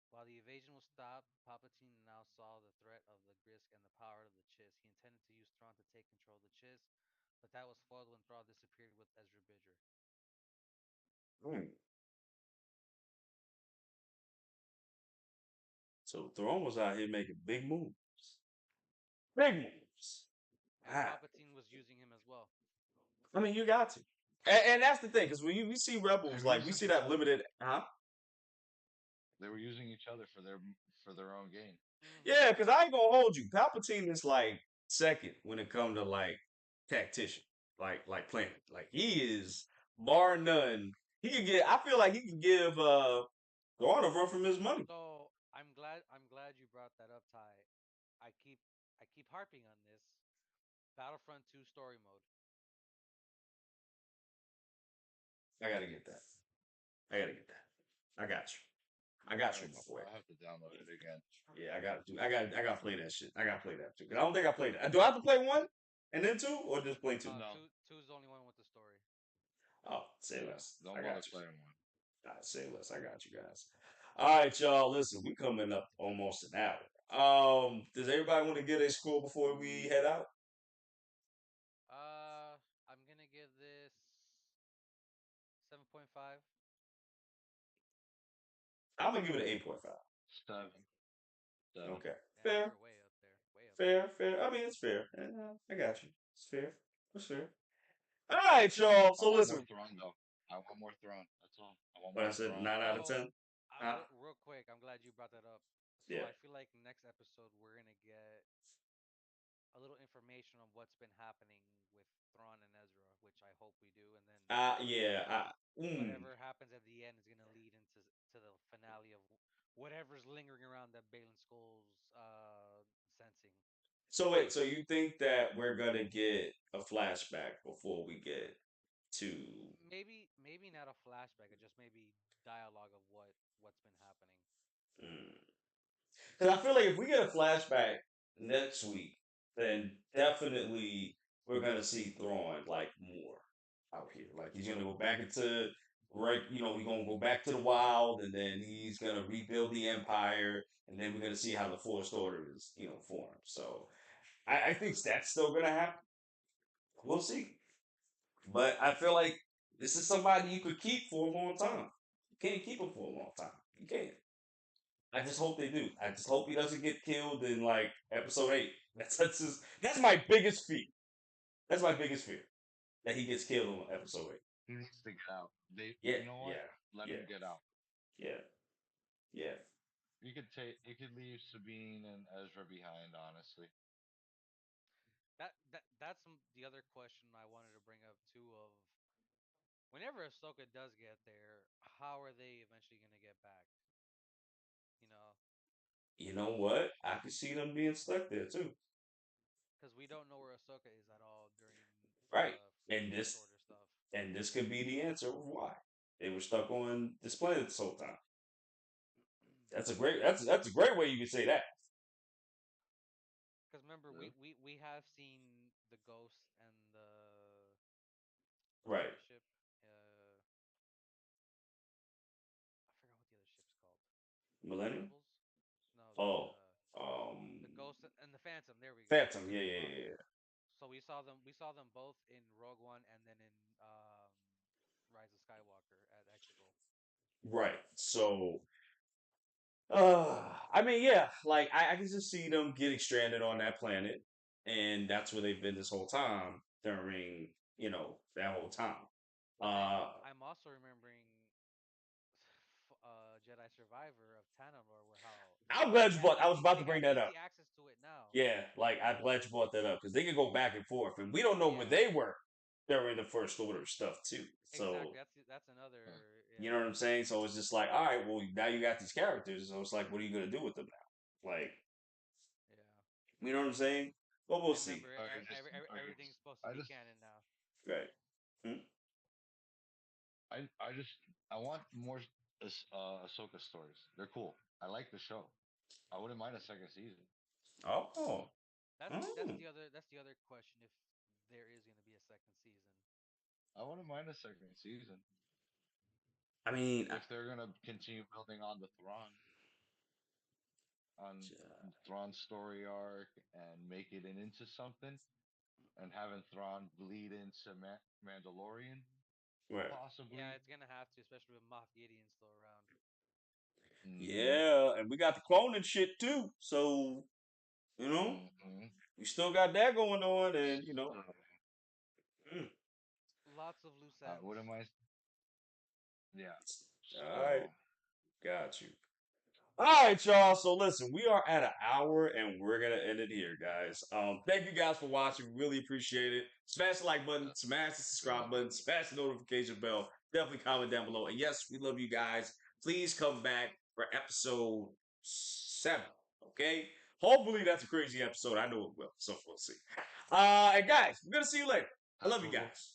S3: While the invasion was stopped, Palpatine now saw the threat of the Grisk and the power of the Chiss. He intended to use Thrawn to take control of the Chiss, but that was foiled when Thrawn disappeared with Ezra Bridger.
S1: Mm. So Thrawn was out here making big moves. Big moves.
S3: And
S1: Ah,
S3: Palpatine was using him as well.
S1: I mean, you got to. And that's the thing, because when we see
S2: They
S1: Rebels,
S2: were
S1: like we
S2: using
S1: see
S2: each
S1: that
S2: other.
S1: limited, huh?
S2: They were using each other for their own gain.
S3: Mm-hmm.
S1: Yeah, because I ain't gonna hold you. Palpatine is like second when it comes to like tactician, like planning. Like he is bar none. He could get. I feel like he could give Thrawn a run from his money.
S3: So I'm glad you brought that up, Ty. I keep I keep harping on this. Battlefront 2 story mode.
S1: I gotta get that. I gotta get that. I got you. I got you, my boy.
S2: I have to download it again.
S1: Yeah, I gotta do. I gotta play that shit. I gotta play that too. 'Cause I don't think I played it. Do I have to play one and then two, or just play two?
S3: No,
S2: No,
S3: two is the only one with the story.
S1: Oh, say
S2: yeah.
S1: less. I
S2: Don't bother
S1: got you.
S2: playing one.
S1: Say less. I got you guys. All right, y'all. Listen, we coming up almost an hour. Does everybody want to get a score before we head out?
S3: I'm gonna give this 7.5.
S1: I'm gonna give it an 8.5.
S2: 7, 7.
S1: Okay,
S3: Damn,
S1: fair,
S3: you're way up there. Way up there.
S1: fair. I mean, it's fair. I got you. It's fair. It's fair. All right, y'all.
S2: I
S1: So
S2: want more
S1: listen,
S2: Thrawn though. I want more Thrawn. That's all. I want
S1: what I
S2: more
S1: said,
S2: Thrawn.
S3: So,
S1: 9 out of 10. Huh?
S3: real quick, I'm glad you brought that up. So
S1: Yeah.
S3: I feel like next episode we're gonna get a little information on what's been happening with Thrawn and Ezra, which I hope we do, and then
S1: Yeah.
S3: whatever happens at the end is gonna lead into to the finale of whatever's lingering around that Balin Skull's sensing.
S1: So wait. So you think that we're gonna get a flashback before we get to?
S3: Maybe not a flashback, just maybe. dialogue of what's been happening.
S1: Because I feel like if we get a flashback next week, then definitely we're gonna see Thrawn like more out here. Like he's gonna go back into right, we're gonna go back to the wild, and then he's gonna rebuild the empire, and then we're gonna see how the Force Order is, formed. So I think that's still gonna happen. We'll see. But I feel like this is somebody you could keep for a long time. You can't keep him for a long time. You can't. I just hope they do. I just hope he doesn't get killed in like episode 8. That's my biggest fear. That's my biggest fear that he gets killed on episode 8.
S2: He needs to get out.
S1: Yeah,
S2: You know what?
S1: yeah,
S2: Let
S1: yeah,
S2: him get out.
S1: yeah, yeah.
S2: You could leave Sabine and Ezra behind, honestly.
S3: That's the other question I wanted to bring up too. Of whenever Ahsoka does get there, how are they eventually going to get back? You know,
S1: You know what? I can see them being stuck there too.
S3: because we don't know where Ahsoka is at all during
S1: Right.
S3: the
S1: And
S3: First
S1: this
S3: Order stuff.
S1: and this could be the answer of why they were stuck on this planet this whole time. That's a great way you could say that.
S3: Because remember,
S1: Yeah.
S3: we have seen the Ghost and the what's the
S1: Right.
S3: other ship? I forgot what the other ship's called.
S1: Millennium.
S3: Rebels? No,
S1: Oh,
S3: the Ghost and the Phantom. There we go.
S1: Phantom. Yeah, yeah, yeah, yeah.
S3: So we saw them both in Rogue One and then in Rise of Skywalker at Exegol.
S1: Right. So, I mean, yeah, like I can just see them getting stranded on that planet, and that's where they've been this whole time during, that whole time.
S3: But then
S1: Uh,
S3: I'm also remembering Jedi Survivor of Tanalor, where how
S1: I'm glad
S3: they
S1: you
S3: have
S1: brought. I was about
S3: they
S1: to
S3: got
S1: bring that up.
S3: easy access to it now.
S1: Yeah, like I'm glad you brought that up because they could go back and forth, and we don't know where
S3: Yeah,
S1: they were during the First Order stuff too. So
S3: exactly. That's another.
S1: you know what I'm saying? So it's just like, all right, well now you got these characters, so it's like, what are you gonna do with them now? Like,
S3: Yeah,
S1: you know what I'm saying? But we'll
S3: and
S1: see.
S3: remember, everything's supposed to
S2: I
S3: be
S2: just,
S3: canon now.
S1: Right. Hmm?
S2: I just, I want more Ahsoka stories. They're cool. I like the show. I wouldn't mind a second season.
S1: Oh.
S3: That's
S1: Oh.
S3: the other question. If there is going to be a second season,
S2: I wouldn't mind a second season
S1: I mean,
S2: if they're gonna continue building on Thrawn's story arc and make it into something, and having Thrawn bleed into Mandalorian,
S1: right.
S3: yeah,
S2: possibly.
S3: it's gonna have to, especially with Moff Gideon still around.
S2: Mm-hmm.
S1: Yeah, and we got the cloning shit too. So, you know,
S2: Mm-hmm.
S1: we still got that going on, and mm,
S3: Lots of loose
S2: I
S3: ends.
S2: wouldn't mind. Yeah.
S1: all right,
S2: So
S1: got you. All right, y'all. So listen, we are at an hour and we're gonna end it here, guys. Thank you guys for watching. Really appreciate it. Smash the like button, smash the subscribe button, smash the notification bell. Definitely comment down below. And yes, we love you guys. Please come back for episode 7. Okay. Hopefully that's a crazy episode. I know it will. So we'll see. And guys, we're gonna see you later. I love you
S2: Approval.
S1: guys.